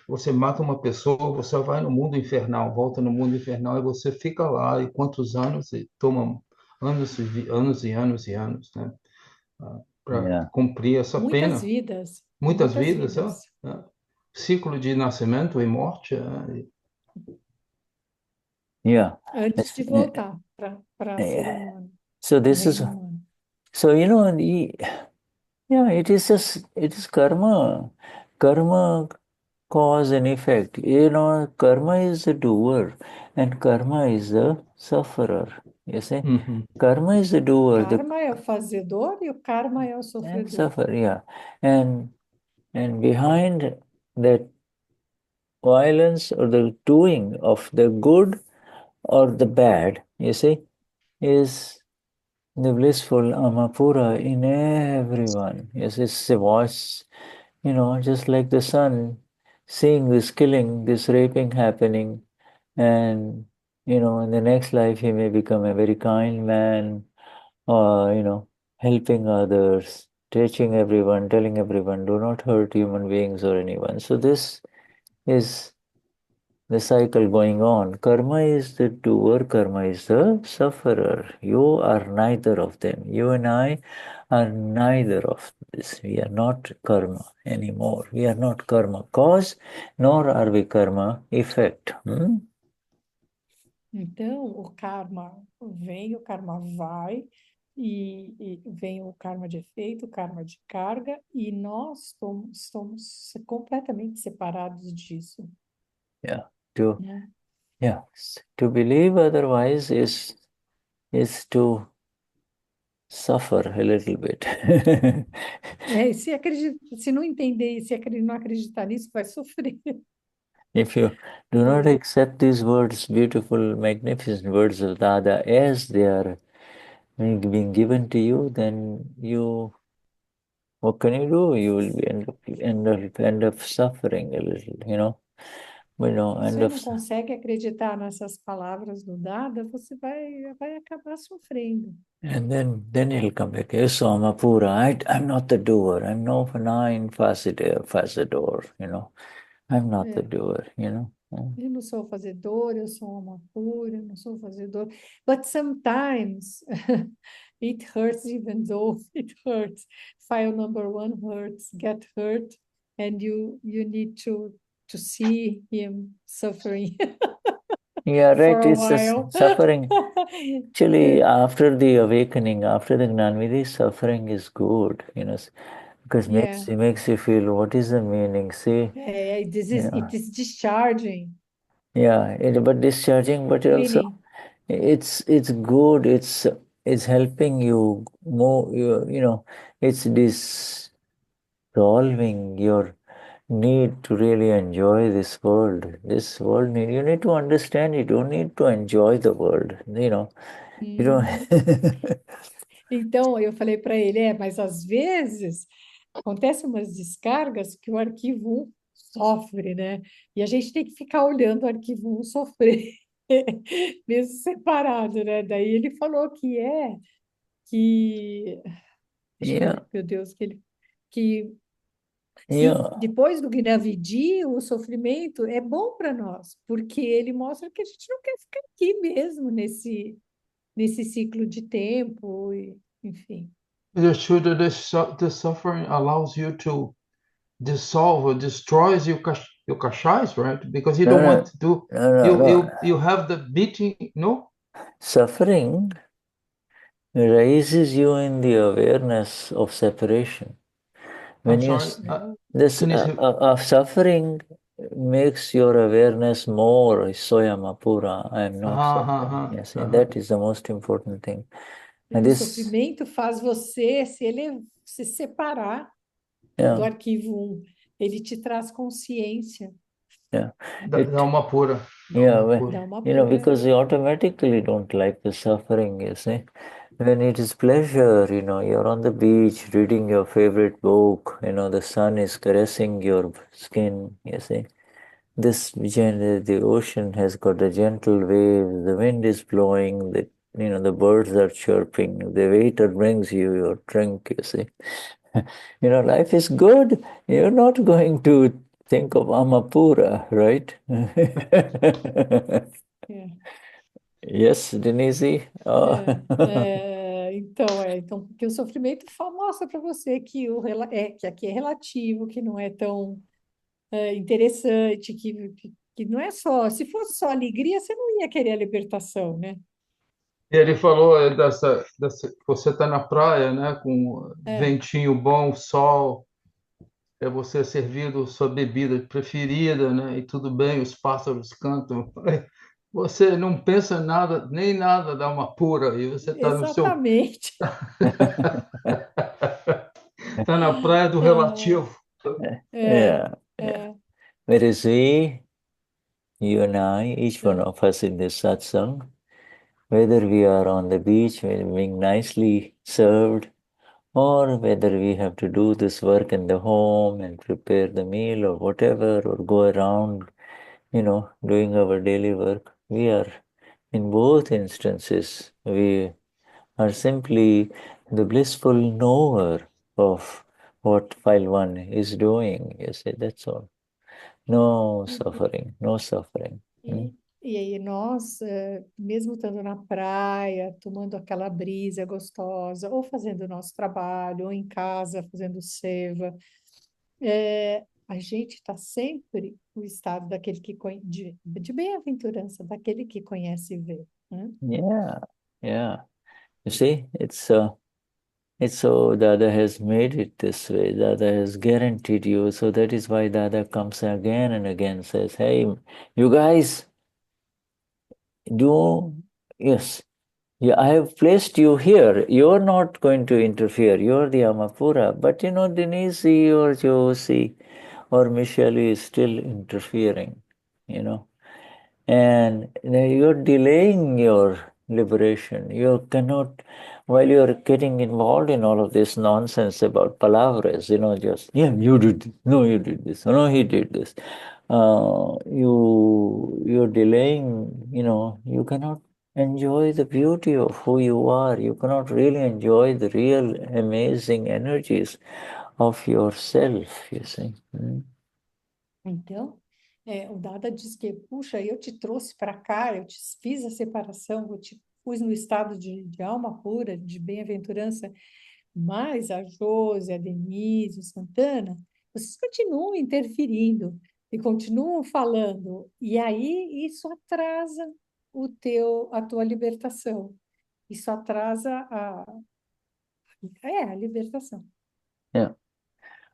[SPEAKER 3] você mata uma pessoa, você vai no mundo infernal, volta no mundo infernal e você fica lá e quantos anos e toma anos e anos e anos, né, para
[SPEAKER 1] yeah,
[SPEAKER 3] cumprir essa
[SPEAKER 2] Muitas
[SPEAKER 3] pena.
[SPEAKER 2] vidas,
[SPEAKER 3] Muitas
[SPEAKER 2] muitas
[SPEAKER 3] vidas,
[SPEAKER 2] vidas.
[SPEAKER 3] ciclo de nascimento e morte,
[SPEAKER 1] yeah.
[SPEAKER 2] Antes
[SPEAKER 1] It's,
[SPEAKER 2] de voltar para ser humano,
[SPEAKER 1] so
[SPEAKER 2] no
[SPEAKER 1] this is,
[SPEAKER 2] reino humano.
[SPEAKER 1] so yeah, it is karma. Karma cause and effect. Karma is the doer and karma is the sufferer. You see?
[SPEAKER 3] Uhum.
[SPEAKER 1] Karma is the
[SPEAKER 2] O
[SPEAKER 1] doer, the
[SPEAKER 2] karma é o fazedor e o karma é o
[SPEAKER 1] and
[SPEAKER 2] sofredor.
[SPEAKER 1] suffer, yeah. And and behind that violence or the doing of the good or the bad, you see, is the blissful Amapura in everyone. Yes, it's a voice, just like the sun, seeing this killing, this raping happening, and in the next life he may become a very kind man, or helping others, teaching everyone, telling everyone, do not hurt human beings or anyone. So this is the cycle going on. Karma is the doer, karma is the sufferer. You are neither of them. You and I are neither of this. We are not karma anymore. We are not karma cause, nor are we karma effect.
[SPEAKER 2] Então, o karma vem, o karma vai, e vem o karma de efeito, o karma de carga, e nós somos completamente separados disso,
[SPEAKER 1] Yeah. To
[SPEAKER 2] né?
[SPEAKER 1] yeah. To believe otherwise is to suffer a little bit.
[SPEAKER 2] E se não entender, se não acreditar nisso, vai sofrer.
[SPEAKER 1] If you do not
[SPEAKER 2] É,
[SPEAKER 1] accept these words, beautiful, magnificent words of Dada, as they are being given to you, then what can you do? You will end up suffering a little,
[SPEAKER 2] se
[SPEAKER 1] end
[SPEAKER 2] você
[SPEAKER 1] up,
[SPEAKER 2] não consegue acreditar nessas palavras do Dada, você vai acabar sofrendo.
[SPEAKER 1] and then he'll come back. Yes, I'm a pura. I'm not the doer. I'm no nine facador. I'm not the
[SPEAKER 2] É.
[SPEAKER 1] doer.
[SPEAKER 2] Eu não sou fazedor, eu sou uma pura, eu não sou fazedor. But sometimes it hurts even though it hurts. File number one hurts, get hurt, and you need to see him suffering
[SPEAKER 1] Yeah,
[SPEAKER 2] for
[SPEAKER 1] right.
[SPEAKER 2] a
[SPEAKER 1] It's just
[SPEAKER 2] while.
[SPEAKER 1] suffering. Actually, after the awakening, after the Gnanvidhi, suffering is good, because
[SPEAKER 2] Yeah,
[SPEAKER 1] makes you feel what is the meaning. See,
[SPEAKER 2] it is discharging,
[SPEAKER 1] but discharging, but also
[SPEAKER 2] cleaning.
[SPEAKER 1] it's good. It's helping you move. It's dissolving your need to really enjoy this world. This world need you need to understand. You don't need to enjoy the world. You don't.
[SPEAKER 2] Uhum. Então, eu falei para ele, mas às vezes acontecem umas descargas que o arquivo 1 sofre, né? E a gente tem que ficar olhando o arquivo 1 sofrer, mesmo separado, né? Daí ele falou que, deixa eu
[SPEAKER 1] Yeah.
[SPEAKER 2] ver, meu Deus, que
[SPEAKER 1] Yeah.
[SPEAKER 2] Depois do Gravidi, o sofrimento é bom para nós, porque ele mostra que a gente não quer ficar aqui mesmo, nesse ciclo de tempo, enfim.
[SPEAKER 3] The Shuddha, the suffering allows you to dissolve or destroys your kashais, right? Because you
[SPEAKER 1] No,
[SPEAKER 3] don't
[SPEAKER 1] no,
[SPEAKER 3] want to do
[SPEAKER 1] no, no, no.
[SPEAKER 3] you have the beating, no?
[SPEAKER 1] Suffering raises you in the awareness of separation.
[SPEAKER 3] I'm
[SPEAKER 1] When you
[SPEAKER 3] sorry.
[SPEAKER 1] this
[SPEAKER 3] Can you say?
[SPEAKER 1] of suffering makes your awareness more soyamapura. I am not suffering. Yes, that is the most important thing. And
[SPEAKER 2] O
[SPEAKER 1] this,
[SPEAKER 2] sofrimento faz você se separar do
[SPEAKER 1] yeah,
[SPEAKER 2] arquivo 1. Ele te traz consciência,
[SPEAKER 1] yeah,
[SPEAKER 3] Dá uma pura.
[SPEAKER 1] yeah.
[SPEAKER 2] dá uma pura.
[SPEAKER 1] Because you automatically don't like the suffering. You see, when it is pleasure, you're on the beach reading your favorite book. The sun is caressing your skin. You see. The ocean has got a gentle wave, the wind is blowing, the birds are chirping, the waiter brings you your drink, you see. Life is good. You're not going to think of Amapura, right?
[SPEAKER 2] É,
[SPEAKER 1] Yes, Denise?
[SPEAKER 2] então, porque o sofrimento mostra para você que aqui é relativo, que não é tão interessante, que não é só. Se fosse só alegria, você não ia querer a libertação, né?
[SPEAKER 3] E ele falou você tá na praia, né, com
[SPEAKER 2] É,
[SPEAKER 3] ventinho bom, sol, você é servido sua bebida preferida, né, e tudo bem, os pássaros cantam. Você não pensa nada, nem nada dá uma pura, e você está no seu
[SPEAKER 2] exatamente.
[SPEAKER 3] tá na praia do
[SPEAKER 2] É,
[SPEAKER 3] relativo.
[SPEAKER 2] é,
[SPEAKER 1] Yeah, yeah.
[SPEAKER 2] é.
[SPEAKER 1] Whereas you and I, each one
[SPEAKER 2] É.
[SPEAKER 1] of us in this satsang, whether we are on the beach, being nicely served, or whether we have to do this work in the home and prepare the meal or whatever, or go around, doing our daily work, we are, in both instances, we are simply the blissful knower of what file one is doing. You see, that's all. No suffering, no suffering.
[SPEAKER 2] E aí nós, mesmo estando na praia, tomando aquela brisa gostosa, ou fazendo o nosso trabalho, ou em casa fazendo seva, a gente está sempre no estado daquele de bem-aventurança, daquele que conhece e vê, né?
[SPEAKER 1] Yeah, yeah. You see, it's so Dada has made it this way. Dada has guaranteed you. So that is why Dada comes again and again, says, hey, you guys, yes, yeah, I have placed you here. You're not going to interfere. You're the Amapura. But Denise or Josie or Michelle is still interfering, you know. And you're delaying your liberation. You cannot, while you're getting involved in all of this nonsense about palavras, just, yeah, you did this. No, you did this. No, he did this. You're delaying, you cannot enjoy the beauty of who you are. You cannot really enjoy the real amazing energies of yourself, you see.
[SPEAKER 2] Então, o Dada diz que, puxa, eu te trouxe para cá, eu te fiz a separação, eu te pus no estado de alma pura, de bem-aventurança, mas a Josi, a Denise, o Santana, vocês continuam interferindo e continuam falando, e aí isso atrasa a tua libertação, isso atrasa a libertação.
[SPEAKER 1] Yeah,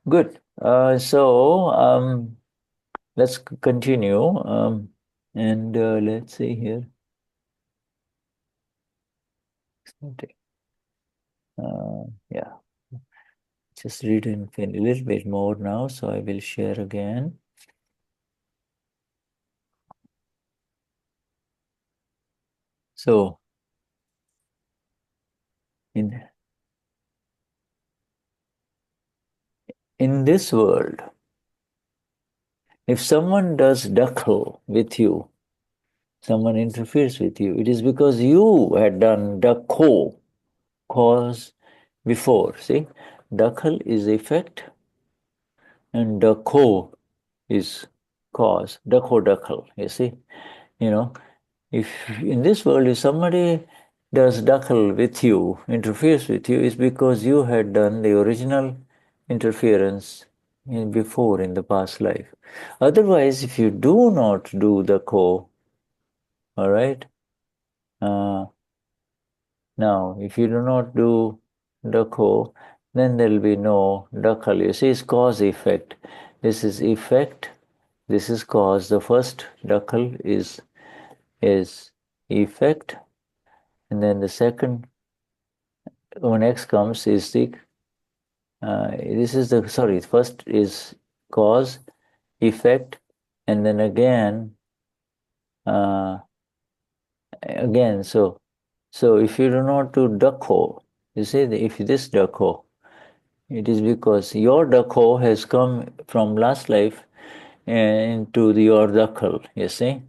[SPEAKER 1] good. Let's continue. And let's see here. Yeah, just read a little bit more now, so I will share again. So, in this world, if someone does dakhal with you, someone interferes with you, it is because you had done dakho, cause, before. See, dakhal is effect and dakhal is cause, dakhal, you see. If in this world, if somebody does dakhal with you, interferes with you, it's because you had done the original interference before in the past life. Otherwise, if you do not do the all right, now if you do not do the then there will be no dakhal. You see, it's cause effect. This is effect. This is cause. The first dakhal is effect, and then the second when X comes is the this is the first is cause, effect, and then uh, again. So if you do not do dakho, you see, if this dakho, it is because your dakho has come from last life into your dakhal, you see.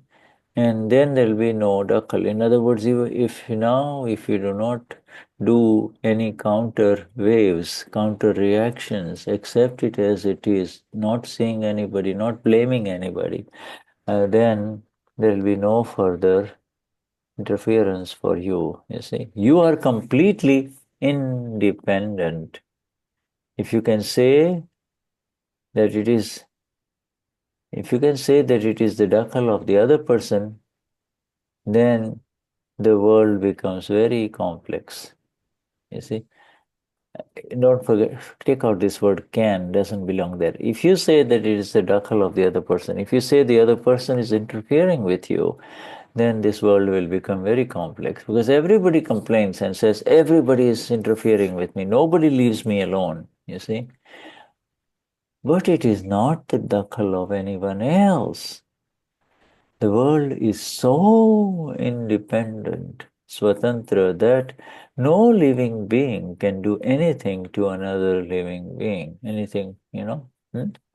[SPEAKER 1] And then there will be no dakhal. In other words, if you do not do any counter waves, counter reactions, accept it as it is, not seeing anybody, not blaming anybody, then there will be no further interference for you. You see, you are completely independent. If you can say that it is, if you can say that it is the dakhal of the other person, then the world becomes very complex. You see, don't forget, take out this word can, doesn't belong there. If you say that it is the dakhal of the other person, if you say the other person is interfering with you, then this world will become very complex because everybody complains and says, everybody is interfering with me, nobody leaves me alone, you see. But it is not the dakhal of anyone else. The world is so independent, swatantra, that no living being can do anything to another living being, anything,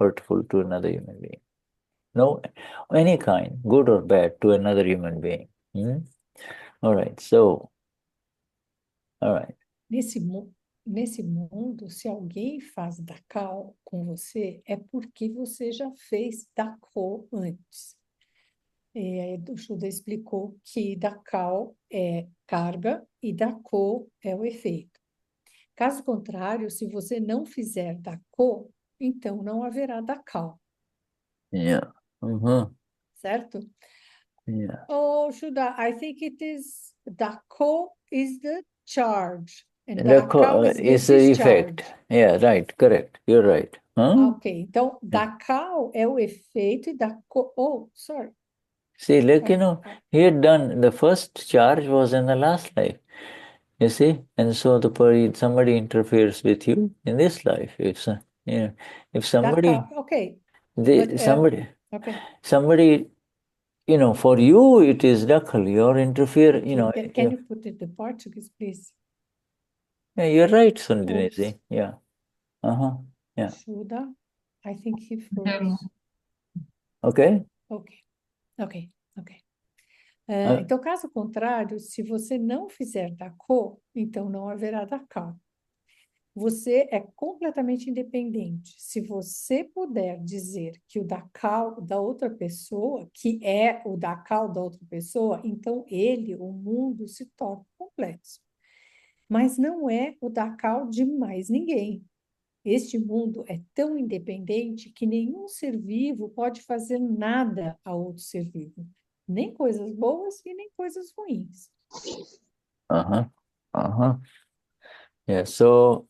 [SPEAKER 1] hurtful to another human being. No, any kind, good or bad, to another human being. All right, so, all right.
[SPEAKER 2] Nesse mundo, se alguém faz dakhal com você, é porque você já fez dakhal antes. O Shuddha explicou que dakhal é carga e dakhal é o efeito. Caso contrário, se você não fizer dakhal, então não haverá dakhal.
[SPEAKER 1] Yeah. Mm-hmm.
[SPEAKER 2] Certo?
[SPEAKER 1] Yeah.
[SPEAKER 2] Oh, Shuddha, I think it is dakhal is the charge. And
[SPEAKER 1] Dakhal
[SPEAKER 2] is the
[SPEAKER 1] is the
[SPEAKER 2] discharge.
[SPEAKER 1] effect. Yeah, right, correct. You're right. Huh?
[SPEAKER 2] Ok, então dakhal é o efeito e dakhal... Oh, sorry.
[SPEAKER 1] See, like, he had done, the first charge was in the last life, you see, and so somebody interferes with you in this life. If somebody,
[SPEAKER 2] Dakhal, okay.
[SPEAKER 1] somebody, for you it is dakhal, you're interfering,
[SPEAKER 2] Can you put it in Portuguese, please?
[SPEAKER 1] Yeah, you're right, Denize. Yeah. Yeah.
[SPEAKER 2] Shuddha, I think he froze.
[SPEAKER 1] Okay.
[SPEAKER 2] Ok. Então, caso contrário, se você não fizer dakhal, então não haverá dakhal. Você é completamente independente. Se você puder dizer que o dakhal da outra pessoa, que é o dakhal da outra pessoa, então ele, o mundo, se torna complexo. Mas não é o dakhal de mais ninguém. Este mundo é tão independente que nenhum ser vivo pode fazer nada a outro ser vivo. Nem coisas boas e nem coisas ruins.
[SPEAKER 1] Yeah, so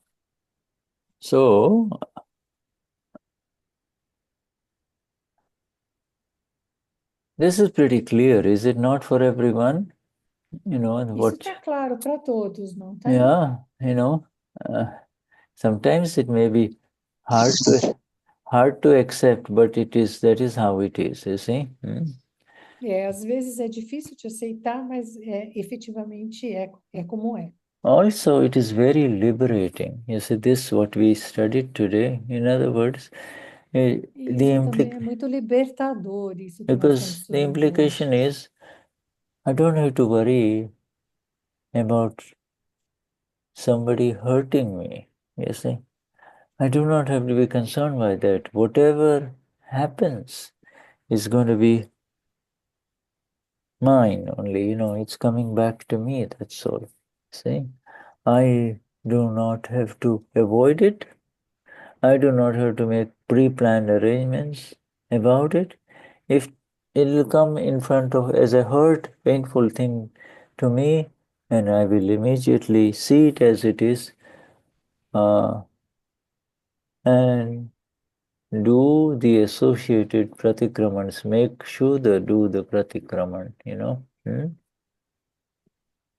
[SPEAKER 1] this is pretty clear, is it not, for everyone?
[SPEAKER 2] Isso está claro para todos, não tá?
[SPEAKER 1] Yeah, sometimes it may be hard to accept, but that is how it is, you see?
[SPEAKER 2] Às vezes é difícil de aceitar, mas efetivamente é como é.
[SPEAKER 1] Also, it is very liberating. You see, this what we studied today. In other words,
[SPEAKER 2] Isso também é muito libertador, isso que nós estamos
[SPEAKER 1] because the
[SPEAKER 2] estudando
[SPEAKER 1] implication
[SPEAKER 2] hoje.
[SPEAKER 1] is, I don't have to worry about somebody hurting me. You see, I do not have to be concerned by that. Whatever happens is going to be mine only, it's coming back to me, that's all. See? I do not have to avoid it. I do not have to make pre-planned arrangements about it. If it will come in front of as a hurt, painful thing to me, and I will immediately see it as it is, and do the associated pratikramans. Make sure to do the pratikraman,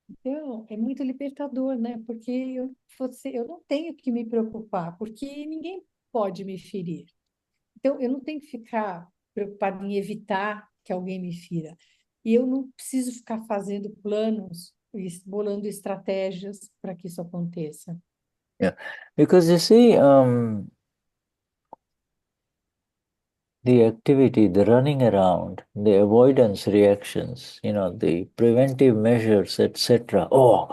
[SPEAKER 2] Então, é muito libertador, né? Porque eu não tenho que me preocupar, porque ninguém pode me ferir. Então, eu não tenho que ficar preocupado em evitar que alguém me fira. E eu não preciso ficar fazendo planos, bolando estratégias para que isso aconteça.
[SPEAKER 1] Yeah. Because you see, the activity, the running around, the avoidance reactions, the preventive measures, etc. Oh,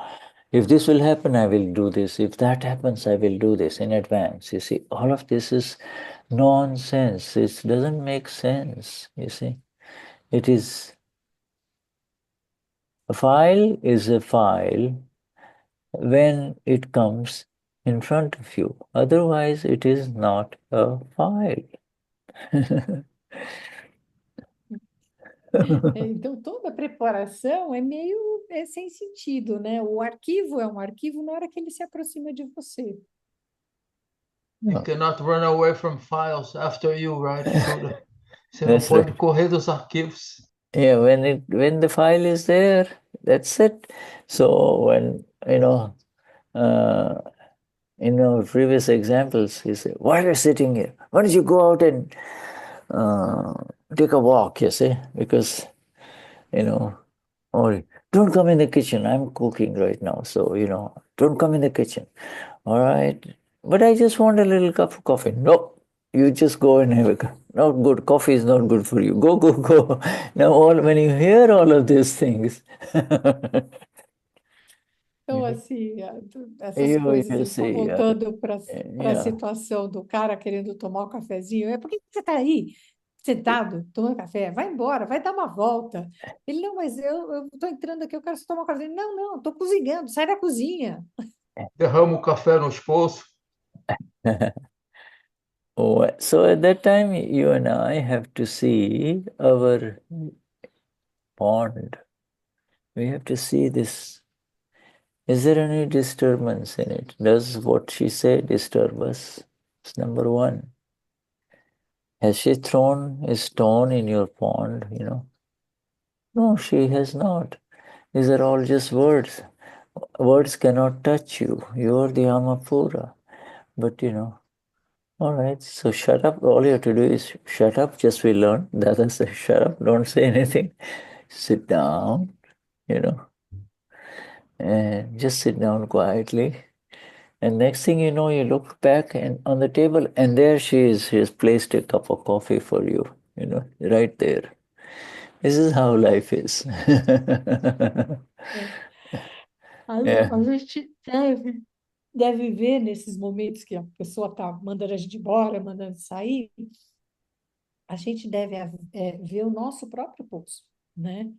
[SPEAKER 1] if this will happen, I will do this. If that happens, I will do this in advance. You see, all of this is nonsense. It doesn't make sense, you see. It is, a file is a file when it comes in front of you. Otherwise, it is not a file.
[SPEAKER 2] Então, toda preparação é meio sem sentido, né? O arquivo é um arquivo na hora que ele se aproxima de você.
[SPEAKER 3] You cannot run away from files after you, right, Shuddha? Você não
[SPEAKER 1] That's
[SPEAKER 3] pode
[SPEAKER 1] right.
[SPEAKER 3] correr dos arquivos.
[SPEAKER 1] Yeah, when the file is there, that's it. So when in our previous examples, he said, "Why are you sitting here? Why don't you go out and take a walk?" You see, because or don't come in the kitchen. I'm cooking right now, so don't come in the kitchen. All right, but I just want a little cup of coffee. No, you just go and have a cup. Not good. Coffee is not good for you. Go, go, go. Now, when you hear all of these things,
[SPEAKER 2] Então, assim, essas coisas,
[SPEAKER 1] you
[SPEAKER 2] só
[SPEAKER 1] see,
[SPEAKER 2] voltando para a
[SPEAKER 1] yeah,
[SPEAKER 2] situação do cara querendo tomar um cafezinho, por que você está aí, sentado, tomando café? Vai embora, vai dar uma volta. Ele, não, mas eu estou entrando aqui, eu quero só tomar um café. Não, não, estou cozinhando, sai da cozinha.
[SPEAKER 3] Derrama o café no poços.
[SPEAKER 1] So at that time, you and I have to see our pond. We have to see this. Is there any disturbance in it? Does what she said disturb us? It's number one. Has she thrown a stone in your pond, No, she has not. These are all just words. Words cannot touch you. You're the Amapura. But, all right, so shut up. All you have to do is shut up. Just we learn. Dada says, shut up. Don't say anything. Sit down, and just sit down quietly. And next thing you know, you look back and on the table, and there she is. She has placed a cup of coffee for you, right there. This is how life is. Yeah.
[SPEAKER 2] A gente deve ver nesses momentos que a pessoa está mandando a gente embora, mandando sair, a gente deve ver o nosso próprio poço, né?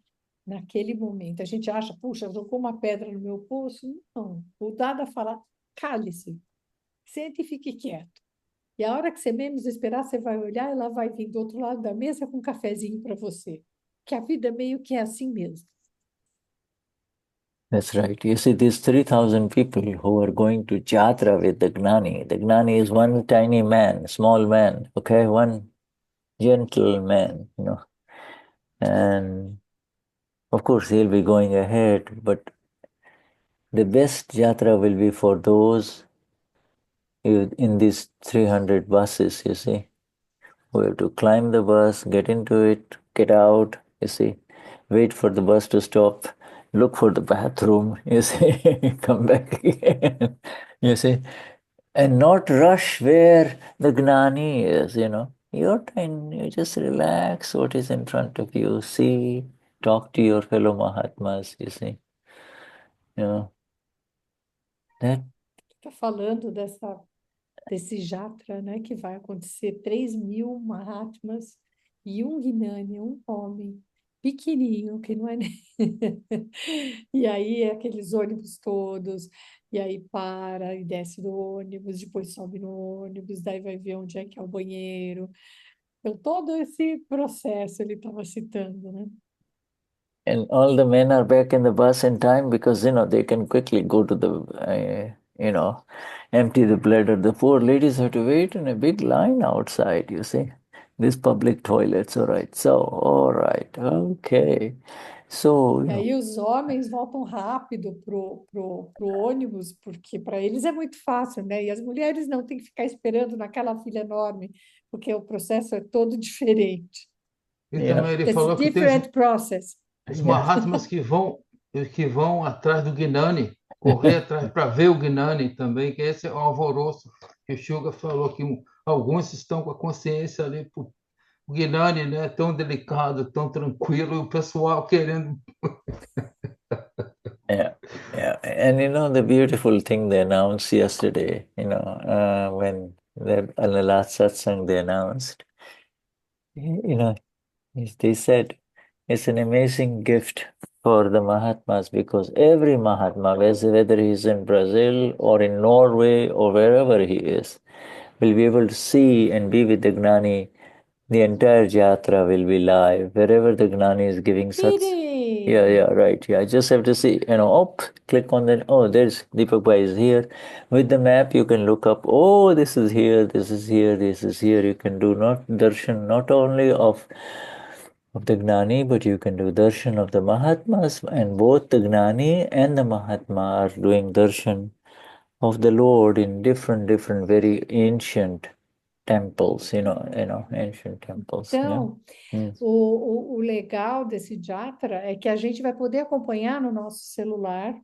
[SPEAKER 2] Naquele momento. A gente acha, puxa, jogou uma pedra no meu poço. Não. O dado a falar, cale-se, sente e fique quieto. E a hora que você menos esperar, você vai olhar e ela vai vir do outro lado da mesa com um cafezinho para você. Que a vida meio que é assim mesmo.
[SPEAKER 1] That's right. You see, these 3,000 people who are going to Jatra with the Gnani. The Gnani is one tiny man, small man, okay? One gentle man, And of course, he'll be going ahead, but the best Jatra will be for those in these 300 buses, you see. We have to climb the bus, get into it, get out, you see, wait for the bus to stop, look for the bathroom, you see, come back again, you see, and not rush where the Gnani is, Your time, you just relax what is in front of you, see, talk to your fellow Mahatmas, you see, that
[SPEAKER 2] Está falando dessa desse jatra, né, que vai acontecer 3.000 Mahatmas e um Gnani, um homem pequenininho, que não é nem... E aí é aqueles ônibus todos, e aí para e desce do ônibus, depois sobe no ônibus, daí vai ver onde é que é o banheiro. Então, todo esse processo ele estava citando, né?
[SPEAKER 1] And all the men are back in the bus in time because, they can quickly go to the, empty the bladder. The poor ladies have to wait in a big line outside, you see. These public toilets, all right. So, all right, okay. So,
[SPEAKER 2] E aí os homens voltam rápido pro ônibus, porque para eles é muito fácil, né? E as mulheres não têm que ficar esperando naquela fila enorme, porque o processo é todo diferente.
[SPEAKER 3] E
[SPEAKER 1] yeah,
[SPEAKER 3] também ele
[SPEAKER 2] It's a
[SPEAKER 3] falou que tem os,
[SPEAKER 2] different process.
[SPEAKER 3] os
[SPEAKER 1] yeah.
[SPEAKER 3] Mahatmas que vão atrás do Gnani, correr atrás para ver o Gnani também, que esse é o alvoroço que o Suga falou que alguns estão com a consciência ali, o Gnani, né, tão delicado, tão tranquilo, e o pessoal querendo.
[SPEAKER 1] Yeah, yeah. And the beautiful thing they announced yesterday, when on the last satsang they announced, they said it's an amazing gift for the Mahatmas because every Mahatma, whether he's in Brazil or in Norway or wherever he is, will be able to see and be with the Gnani. The entire Jatra will be live. Wherever the Gnani is giving sats. Yeah,
[SPEAKER 2] Kidding!
[SPEAKER 1] yeah, right. Yeah, I just have to see, click on that. Oh, there's Deepak Bhai is here. With the map, you can look up, oh, this is here, this is here, this is here. You can do not darshan, not only of the Gnani, but you can do darshan of the Mahatmas. And both the Gnani and the Mahatma are doing darshan of the Lord in different, very ancient temples, ancient temples. Yeah.
[SPEAKER 2] Então,
[SPEAKER 1] Mm.
[SPEAKER 2] o legal desse Jatra é que a gente vai poder acompanhar no nosso celular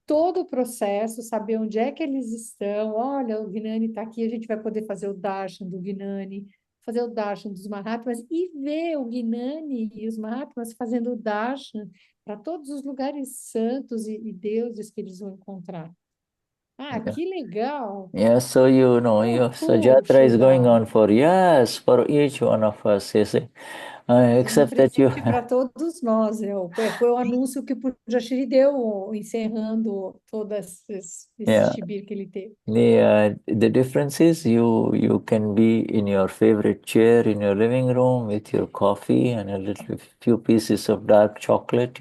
[SPEAKER 2] todo o processo, saber onde é que eles estão. Olha, o Gnani está aqui, a gente vai poder fazer o darshan do Gnani, fazer o darshan dos Mahatmas e ver o Gnani e os Mahatmas fazendo o darshan para todos os lugares santos e deuses que eles vão encontrar. Ah,
[SPEAKER 1] Yeah.
[SPEAKER 2] que legal!
[SPEAKER 1] Yeah, so so
[SPEAKER 2] Cool,
[SPEAKER 1] Jatra is going
[SPEAKER 2] Shuddha.
[SPEAKER 1] on for years for each one of us, you see.
[SPEAKER 2] É um
[SPEAKER 1] Except that you,
[SPEAKER 2] presente para todos nós. Foi o anúncio que o Pujashri deu, encerrando todo esse
[SPEAKER 1] yeah,
[SPEAKER 2] shibir que ele teve.
[SPEAKER 1] the difference is you can be in your favorite chair in your living room with your coffee and a little few pieces of dark chocolate.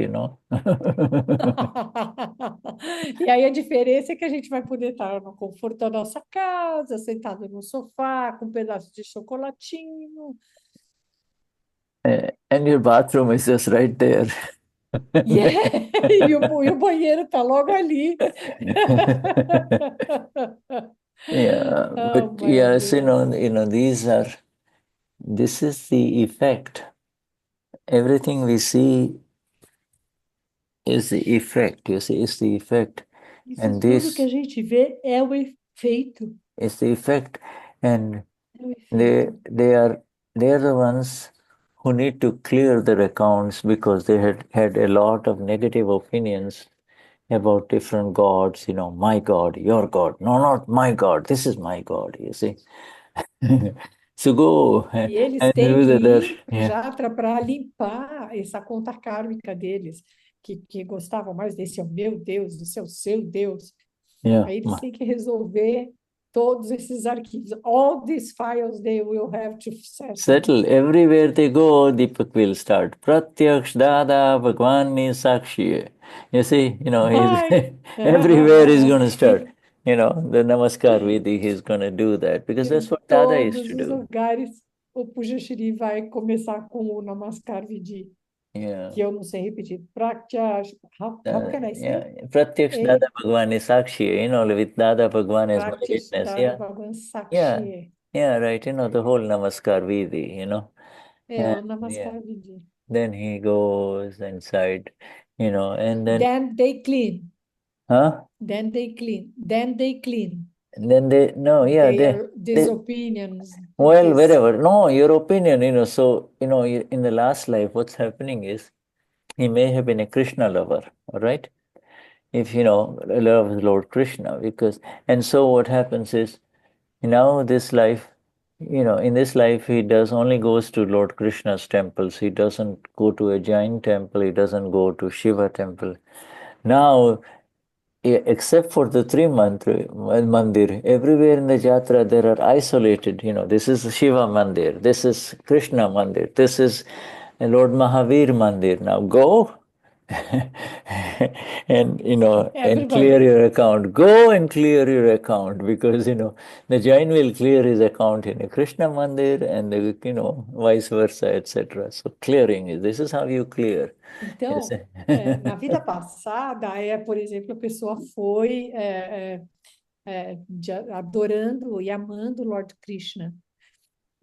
[SPEAKER 2] E aí a diferença é que a gente vai poder estar no conforto da nossa casa, sentado no sofá, com um pedaço de chocolatinho.
[SPEAKER 1] And your bathroom is just right there.
[SPEAKER 2] E, e o banheiro está logo ali.
[SPEAKER 1] Yeah,
[SPEAKER 2] Oh,
[SPEAKER 1] but
[SPEAKER 2] my
[SPEAKER 1] yes,
[SPEAKER 2] goodness.
[SPEAKER 1] this is the effect. Everything we see is the effect, you see, is the effect.
[SPEAKER 2] Isso
[SPEAKER 1] And
[SPEAKER 2] tudo que a
[SPEAKER 1] this
[SPEAKER 2] gente vê é o efeito.
[SPEAKER 1] is the effect. And
[SPEAKER 2] É o
[SPEAKER 1] they
[SPEAKER 2] efeito.
[SPEAKER 1] they are they are the ones who need to clear their accounts because they had a lot of negative opinions about different gods, my God, your God. No, not my God. This is my God, you see. So go
[SPEAKER 2] E eles
[SPEAKER 1] and
[SPEAKER 2] têm
[SPEAKER 1] do
[SPEAKER 2] que
[SPEAKER 1] the
[SPEAKER 2] ir
[SPEAKER 1] yeah.
[SPEAKER 2] já para limpar essa conta kármica deles, que gostavam mais desse, oh, meu Deus, esse é o seu Deus.
[SPEAKER 1] Yeah.
[SPEAKER 2] Aí eles têm que resolver todos esses arquivos. All these files they will have to settle.
[SPEAKER 1] Settle. Everywhere they go, Deepak will start. Pratyaksh Dada Bhagwan is Sakshi. You see, he's
[SPEAKER 2] Ai!
[SPEAKER 1] everywhere he's going to start.
[SPEAKER 2] Em,
[SPEAKER 1] The Namaskar Vidhi, he's going to do that because
[SPEAKER 2] em
[SPEAKER 1] that's what Dada used
[SPEAKER 2] todos
[SPEAKER 1] to
[SPEAKER 2] os
[SPEAKER 1] do.
[SPEAKER 2] lugares, o Puja Shri vai começar com o Namaskar Vidi,
[SPEAKER 1] Yeah.
[SPEAKER 2] que eu não sei repetir. Pratya, how can I say?
[SPEAKER 1] Yeah. Pratyaksh
[SPEAKER 2] É
[SPEAKER 1] Dada Bhagwan is Sakshi. With Dada Bhagwan as my witness.
[SPEAKER 2] Pratyashdara
[SPEAKER 1] Yeah.
[SPEAKER 2] Bhagavan
[SPEAKER 1] Yeah.
[SPEAKER 2] Sakshi.
[SPEAKER 1] Yeah, right. The whole Namaskar Vidhi.
[SPEAKER 2] É
[SPEAKER 1] And
[SPEAKER 2] o
[SPEAKER 1] yeah.
[SPEAKER 2] Namaskar Vidi.
[SPEAKER 1] Then he goes inside, and then,
[SPEAKER 2] Then they clean.
[SPEAKER 1] huh?
[SPEAKER 2] Then they clean. Then they clean.
[SPEAKER 1] And then no, yeah,
[SPEAKER 2] These
[SPEAKER 1] they,
[SPEAKER 2] opinions,
[SPEAKER 1] well,
[SPEAKER 2] this.
[SPEAKER 1] wherever. No, your opinion, so, in the last life, what's happening is he may have been a Krishna lover, all right? If, loves Lord Krishna, and so what happens is, Now this life, in this life he does only goes to Lord Krishna's temples. He doesn't go to a Jain temple. He doesn't go to Shiva temple. Now, except for the three mandir, everywhere in the Jatra there are isolated, this is Shiva mandir, this is Krishna mandir, this is Lord Mahavir mandir. Now go and clear
[SPEAKER 2] verdade.
[SPEAKER 1] your account. Go and clear your account because, the Jain will clear his account in a Krishna mandir and, vice versa, etc. So clearing, this is how you clear. Yes.
[SPEAKER 2] Então, na vida passada, por exemplo, a pessoa foi adorando e amando o Lord Krishna.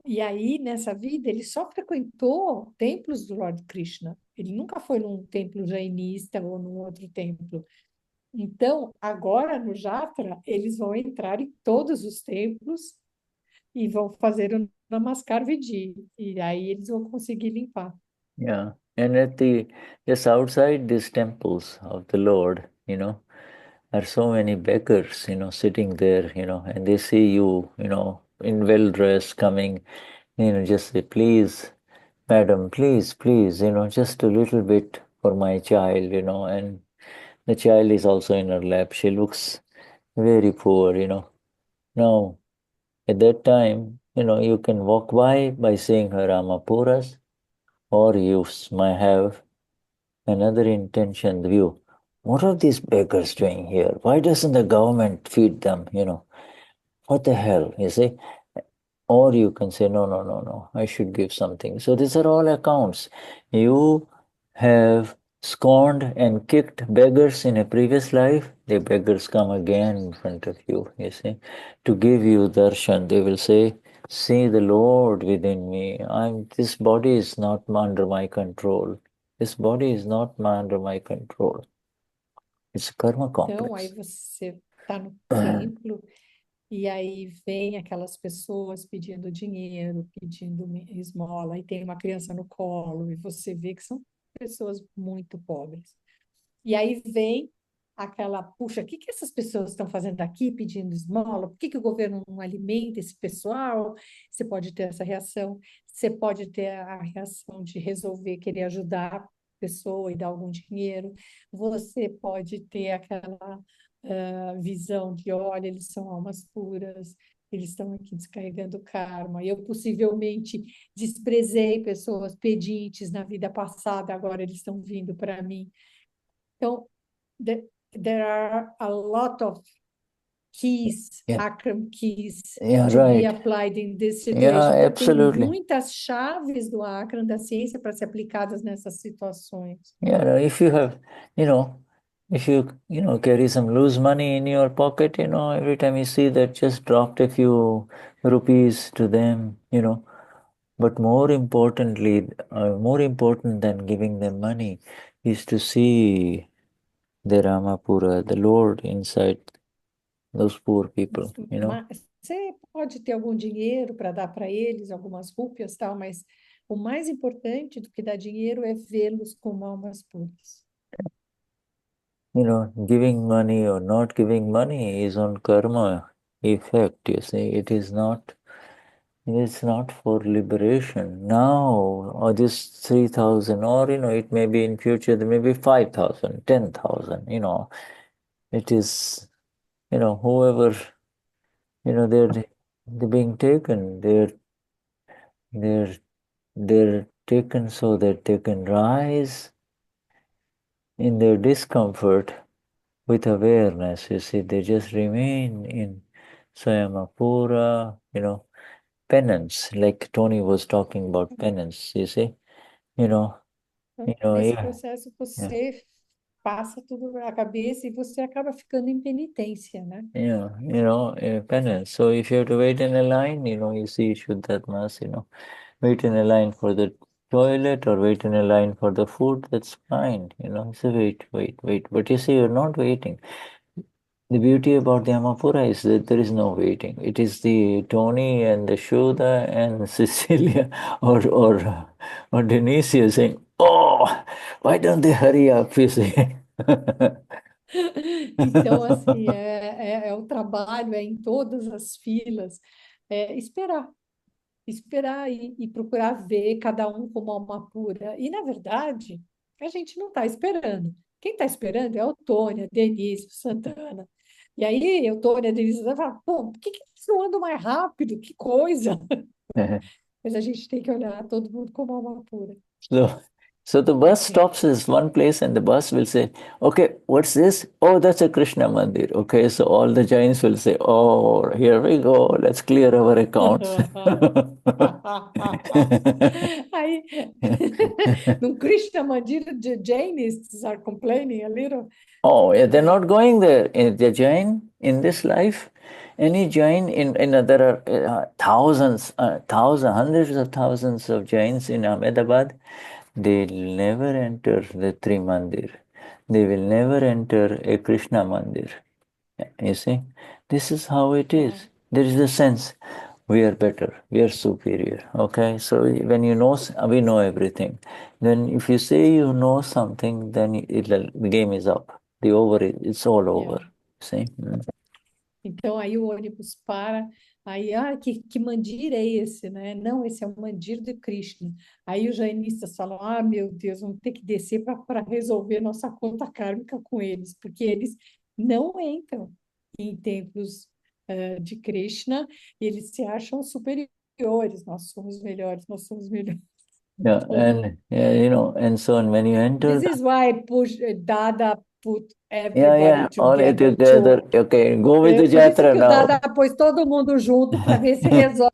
[SPEAKER 2] E aí, nessa vida, ele só frequentou templos do Lord Krishna. Ele nunca foi num templo jainista ou num outro templo. Então, agora no Jatra, eles vão entrar em todos os templos e vão fazer o Namaskar Vidi. E aí eles vão conseguir limpar.
[SPEAKER 1] Yeah. And just outside these temples of the Lord, are so many beggars, sitting there, and they see you, in well dress coming, just say, please, madam, please, please, just a little bit for my child, and the child is also in her lap. She looks very poor, Now, at that time, you can walk by saying her Amapuras, or you might have another intention view. What are these beggars doing here? Why doesn't the government feed them? What the hell, you see? Or you can say, no, no, no, no, I should give something. So these are all accounts. You have scorned and kicked beggars in a previous life. The beggars come again in front of you, see, to give you darshan. They will say, see the Lord within me. This body is not under my control. This body is not under my control. It's a karma
[SPEAKER 2] Então, aí
[SPEAKER 1] complex.
[SPEAKER 2] você está no templo e aí vem aquelas pessoas pedindo dinheiro, pedindo esmola, e tem uma criança no colo, e você vê que são pessoas muito pobres. E aí vem aquela, puxa, o que que essas pessoas estão fazendo aqui pedindo esmola? Por que que o governo não alimenta esse pessoal? Você pode ter essa reação, você pode ter a reação de resolver, querer ajudar a pessoa e dar algum dinheiro, você pode ter aquela visão de, olha, eles são almas puras, eles estão aqui descarregando karma. Eu possivelmente desprezei pessoas pedintes na vida passada, agora eles estão vindo para mim. Então, there are a lot of keys,
[SPEAKER 1] Yeah,
[SPEAKER 2] Akram keys,
[SPEAKER 1] yeah,
[SPEAKER 2] to be
[SPEAKER 1] right.
[SPEAKER 2] applied in this
[SPEAKER 1] Yeah,
[SPEAKER 2] situation. Então, tem
[SPEAKER 1] absolutely.
[SPEAKER 2] muitas chaves do Akram da ciência para ser aplicadas nessas situações.
[SPEAKER 1] Yeah, if you have, if you, carry some loose money in your pocket, every time you see that, just dropped a few rupees to them, But more importantly, more important than giving them money is to see the Ramapura, the Lord inside those poor people,
[SPEAKER 2] Mas você pode ter algum dinheiro para dar para eles, algumas rúpias, tal, mas o mais importante do que dar dinheiro é vê-los como almas puras.
[SPEAKER 1] Giving money or not giving money is on karma effect, you see. It's not for liberation. Now, or this 3,000, or, it may be in future, there may be 5,000, 10,000, It is, whoever, they're being taken. They're, they're taken so that they can rise in their discomfort with awareness. You see, they just remain in Swayamapura, penance, like Tony was talking about penance, you see,
[SPEAKER 2] Então, nesse
[SPEAKER 1] yeah,
[SPEAKER 2] processo
[SPEAKER 1] yeah,
[SPEAKER 2] você passa tudo na cabeça e você acaba ficando em penitência, né?
[SPEAKER 1] yeah, penance. So if you have to wait in a line, you see Shuddhatmas, wait in a line for the toilet or wait in a line for the food, that's fine, so wait, wait, wait. But you see, you're not waiting. The beauty about the Amapura is that there is no waiting. It is the Tony and the Shuddha and Cecilia or Denize saying, oh, why don't they hurry up, you see?
[SPEAKER 2] Então, assim, é o trabalho, é em todas as filas, esperar, esperar e procurar ver cada um como alma pura. E, na verdade, a gente não está esperando. Quem está esperando é o Tônia, Denise, o Santana. E aí, o Tônia, a Denise vai falar, pô, por que eles não andam mais rápido? Que coisa! Mas a gente tem que olhar todo mundo como alma pura.
[SPEAKER 1] So, so the bus stops at one place and the bus will say, okay, what's this? Oh, that's a Krishna Mandir. Okay, so all the giants will say, oh, here we go, let's clear our accounts.
[SPEAKER 2] Aí, no Krishna Mandira, the Jainists are complaining a little.
[SPEAKER 1] Oh, yeah, they're not going there. The Jain in this life, any Jain there are hundreds of thousands of Jains in Ahmedabad. They'll never enter the Tri Mandir. They will never enter a Krishna Mandir. You see, this is how it is.
[SPEAKER 2] Wow.
[SPEAKER 1] There is a sense we are better, we are superior. Okay, so when you know, we know everything. Then if you say you know something, then the game is up. The over, it's all over.
[SPEAKER 2] Yeah.
[SPEAKER 1] See?
[SPEAKER 2] Então, aí o ônibus para, aí, que mandir é esse, né? Não, esse é o mandir de Krishna. Aí os jainistas falam, meu Deus, vamos ter que descer para resolver nossa conta kármica com eles, porque eles não entram em templos de Krishna, eles se acham superiores, nós somos melhores, nós somos melhores.
[SPEAKER 1] Yeah, and and so when you enter
[SPEAKER 2] This is why Dada put everybody
[SPEAKER 1] yeah, all
[SPEAKER 2] together
[SPEAKER 1] together.
[SPEAKER 2] too.
[SPEAKER 1] Okay, go with the
[SPEAKER 2] Por isso
[SPEAKER 1] Jatra
[SPEAKER 2] que o
[SPEAKER 1] now.
[SPEAKER 2] Dada pôs todo mundo junto para ver se resolve.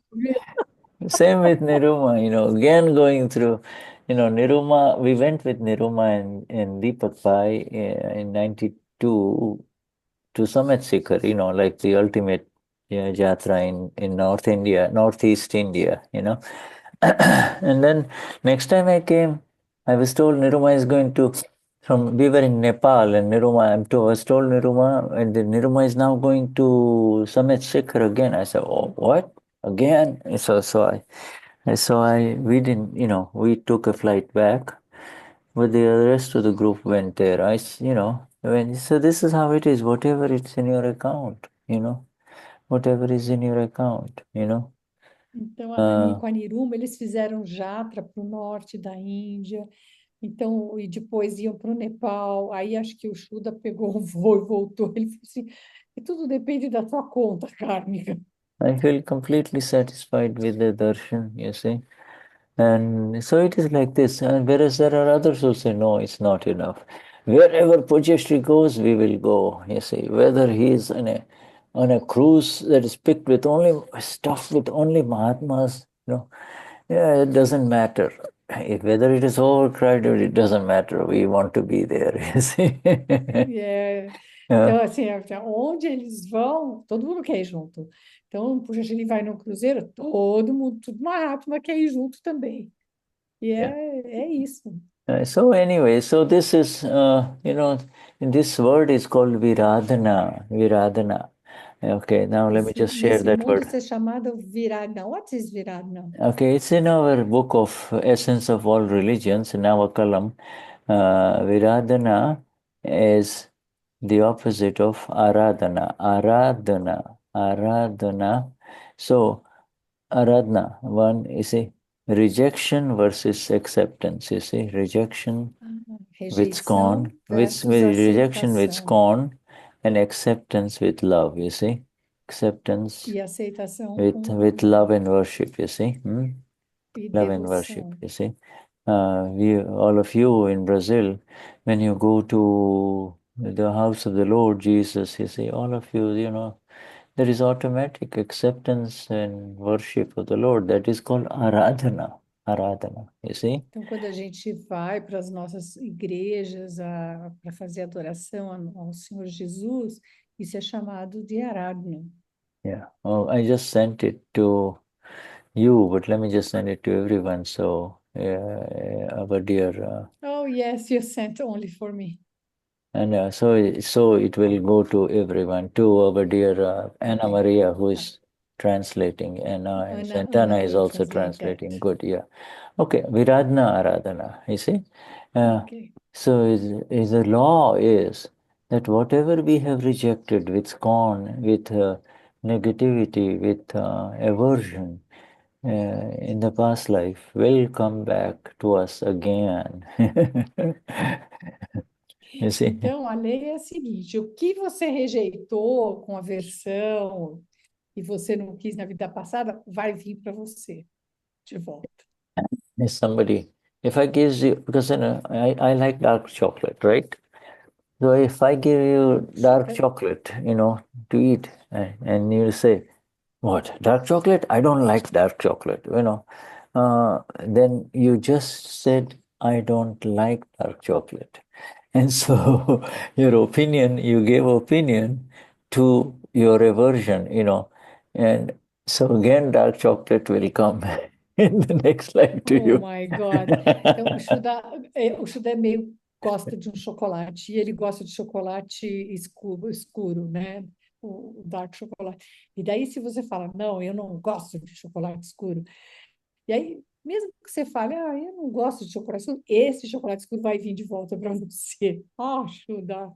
[SPEAKER 1] Same with Niruma, again going through, Niruma, we went with Niruma and Deepak Pai in 92 to Summit Sikar, like the ultimate jatra in North India, Northeast India, And then next time I came, I was told Niruma is going to, we were in Nepal and Niruma, I was told Niruma, and the Niruma is now going to Summit Sikar again. I said, oh, what? Again? We didn't, we took a flight back, but the rest of the group went there. So this is how it is, whatever it's in your account, whatever is in your account.
[SPEAKER 2] Então,
[SPEAKER 1] Uh,
[SPEAKER 2] com a Niruma, eles fizeram jatra para o norte da Índia, então, e depois iam para o Nepal. Aí acho que o Shuddha pegou um voo e voltou. Ele falou assim: e tudo depende da tua conta kármica.
[SPEAKER 1] I feel completely satisfied with the darshan, you see. And so it is like this. And whereas there are others who say, no, it's not enough. Wherever Pujyashri goes, we will go, you see. Whether he is on a cruise that is picked with only stuff with only Mahatmas, yeah, it doesn't matter. Whether it is overcrowded, it doesn't matter. We want to be there, you see.
[SPEAKER 2] Então,
[SPEAKER 1] Yeah.
[SPEAKER 2] assim, onde eles vão, todo mundo quer ir junto. Então, puxa, se ele vai no cruzeiro, todo mundo, tudo Mahatma quer ir junto também. E
[SPEAKER 1] Yeah.
[SPEAKER 2] é isso.
[SPEAKER 1] So anyway, so this is, this word is called Viradhana. Viradhana. Okay, now let me just share
[SPEAKER 2] Nesse
[SPEAKER 1] that
[SPEAKER 2] mundo
[SPEAKER 1] word.
[SPEAKER 2] ser chamado Viragna. What is Viragna?
[SPEAKER 1] Okay, it's in our book of Essence of All Religions, Navakalam. Viradhana is the opposite of Aradhana. Aradhana. Aradhana. So, Aradhana, one, you see, rejection versus acceptance, you see, rejection with
[SPEAKER 2] Rejeição
[SPEAKER 1] scorn, with
[SPEAKER 2] versus
[SPEAKER 1] rejection with
[SPEAKER 2] aceitação.
[SPEAKER 1] scorn, and acceptance with love, you see. Acceptance
[SPEAKER 2] E aceitação
[SPEAKER 1] with
[SPEAKER 2] com
[SPEAKER 1] love and worship, you see.
[SPEAKER 2] e
[SPEAKER 1] Love and worship,
[SPEAKER 2] devoção.
[SPEAKER 1] you see. All of you in Brazil, when you go to the house of the Lord Jesus, you see, all of you, there is automatic acceptance and worship of the Lord. That is called Aradhana. Aradhana, you see.
[SPEAKER 2] Então, quando a gente vai para as nossas igrejas para fazer adoração ao Senhor Jesus, isso é chamado de Aradhana.
[SPEAKER 1] Yeah. Oh, I just sent it to you, but let me just send it to everyone. So, our dear,
[SPEAKER 2] Oh, yes, you sent only for me.
[SPEAKER 1] and so it will go to everyone, to our dear Anna
[SPEAKER 2] Okay.
[SPEAKER 1] Maria, who is translating, and
[SPEAKER 2] Ana
[SPEAKER 1] Santana is
[SPEAKER 2] will
[SPEAKER 1] also
[SPEAKER 2] translate that.
[SPEAKER 1] translating. Good, yeah. Okay, Viradna Aradhana, you see.
[SPEAKER 2] Okay.
[SPEAKER 1] So the law is that whatever we have rejected with scorn, with negativity, with aversion in the past life will come back to us again. You see?
[SPEAKER 2] Então, a lei é a seguinte: o que você rejeitou com aversão e você não quis na vida passada, vai vir para você de volta.
[SPEAKER 1] If somebody, if I give you, because I like dark chocolate, right? So if I give you dark chocolate, to eat, and you say, what, dark chocolate? I don't like dark chocolate, then you just said, I don't like dark chocolate. And so you gave opinion to your aversion, and so again dark chocolate will come in the next life to
[SPEAKER 2] Oh
[SPEAKER 1] you.
[SPEAKER 2] my God! Então, o Shuddha meio gosta de um chocolate, e ele gosta de chocolate escuro, né? O dark chocolate. E daí, se você fala, não, eu não gosto de chocolate escuro, e aí, mesmo que você fale, eu não gosto de chocolate escuro, esse chocolate escuro vai vir de volta para você. Oh, Shuddha.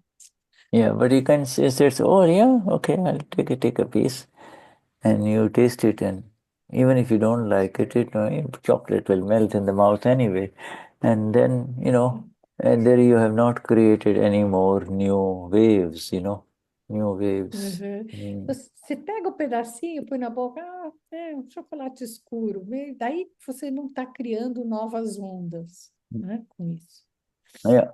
[SPEAKER 1] Yeah, but you can say, oh yeah, okay, I'll take a piece, and you taste it, and even if you don't like it, chocolate will melt in the mouth anyway, and then and there you have not created any more new waves, new waves.
[SPEAKER 2] Uhum.
[SPEAKER 1] Mm.
[SPEAKER 2] Você pega o pedacinho, põe na boca, é um chocolate escuro. Daí você não está criando novas ondas, né, com isso.
[SPEAKER 1] Yeah,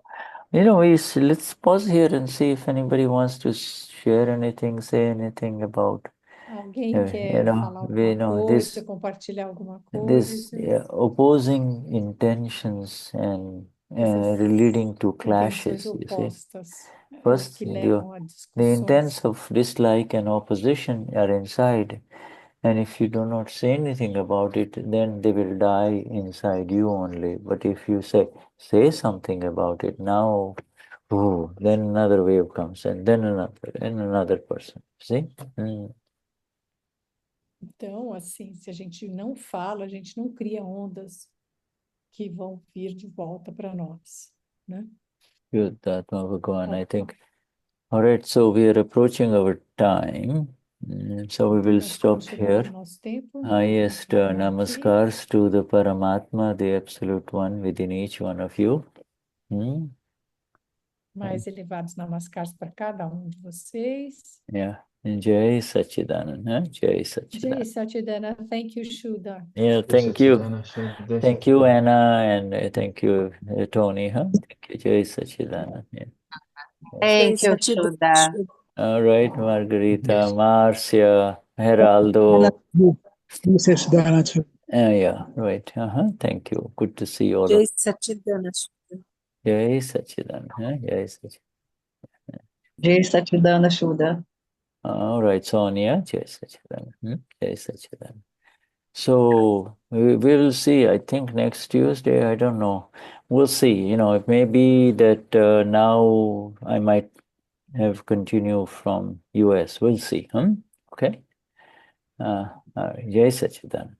[SPEAKER 1] let's pause here and see if anybody wants to share anything, say anything about,
[SPEAKER 2] Alguém quer falar
[SPEAKER 1] we
[SPEAKER 2] alguma
[SPEAKER 1] know
[SPEAKER 2] coisa, compartilhar alguma
[SPEAKER 1] this
[SPEAKER 2] coisa?
[SPEAKER 1] opposing intentions and
[SPEAKER 2] Essas
[SPEAKER 1] leading to
[SPEAKER 2] intenções
[SPEAKER 1] clashes, you see.
[SPEAKER 2] opostas,
[SPEAKER 1] First,
[SPEAKER 2] que levam a
[SPEAKER 1] the intents
[SPEAKER 2] discussões.
[SPEAKER 1] of dislike and opposition are inside, and if you do not say anything about it, then they will die inside you only. But if you say something about it now, then another wave comes, and then another, and another person. See? Mm.
[SPEAKER 2] Então, assim, se a gente não fala, a gente não cria ondas que vão vir de volta para nós, né?
[SPEAKER 1] Good, Atma Bhagwan. I
[SPEAKER 2] Ótimo.
[SPEAKER 1] think. All right, so we are approaching our time. So we
[SPEAKER 2] Então,
[SPEAKER 1] will
[SPEAKER 2] nós estamos
[SPEAKER 1] stop
[SPEAKER 2] chegando
[SPEAKER 1] here.
[SPEAKER 2] no nosso tempo. Vamos
[SPEAKER 1] Highest
[SPEAKER 2] parar aqui.
[SPEAKER 1] namaskars to the Paramatma, the Absolute One within each one of you. Hmm?
[SPEAKER 2] Mais elevados namaskars para cada um de vocês.
[SPEAKER 1] Yeah. Jai Sachidanand. Huh? Jai
[SPEAKER 2] Jai
[SPEAKER 1] Sachidanand.
[SPEAKER 2] Satchidana, thank you, Shuddha.
[SPEAKER 1] Yeah,
[SPEAKER 3] Jai
[SPEAKER 1] thank you.
[SPEAKER 3] Satchidana, Jai
[SPEAKER 1] Thank you,
[SPEAKER 3] Satchidana.
[SPEAKER 1] Anna, and thank you, Tony. Huh? Thank you, Jai Sachidanand. Yeah.
[SPEAKER 2] Jai
[SPEAKER 4] Thank you,
[SPEAKER 2] Satchidana.
[SPEAKER 4] Shuddha.
[SPEAKER 1] All right, Margarita,
[SPEAKER 3] Yes.
[SPEAKER 1] Marcia,
[SPEAKER 5] Dana,
[SPEAKER 1] Geraldo.
[SPEAKER 5] Jesus Dana too.
[SPEAKER 1] Yeah, right. Thank you. Good to see all of
[SPEAKER 4] Jai Satchidana.
[SPEAKER 1] Jai Sachidanand. Jai Sachidanand.
[SPEAKER 6] Jai Satchidana Shuddha.
[SPEAKER 1] All right, Sonia. Jai Sachidanand. Jai Sachidanand. So we will see. I think next Tuesday. I don't know. We'll see. It may be that now I might have continue from US. We'll see. Okay. All right. Jai Sachidanand.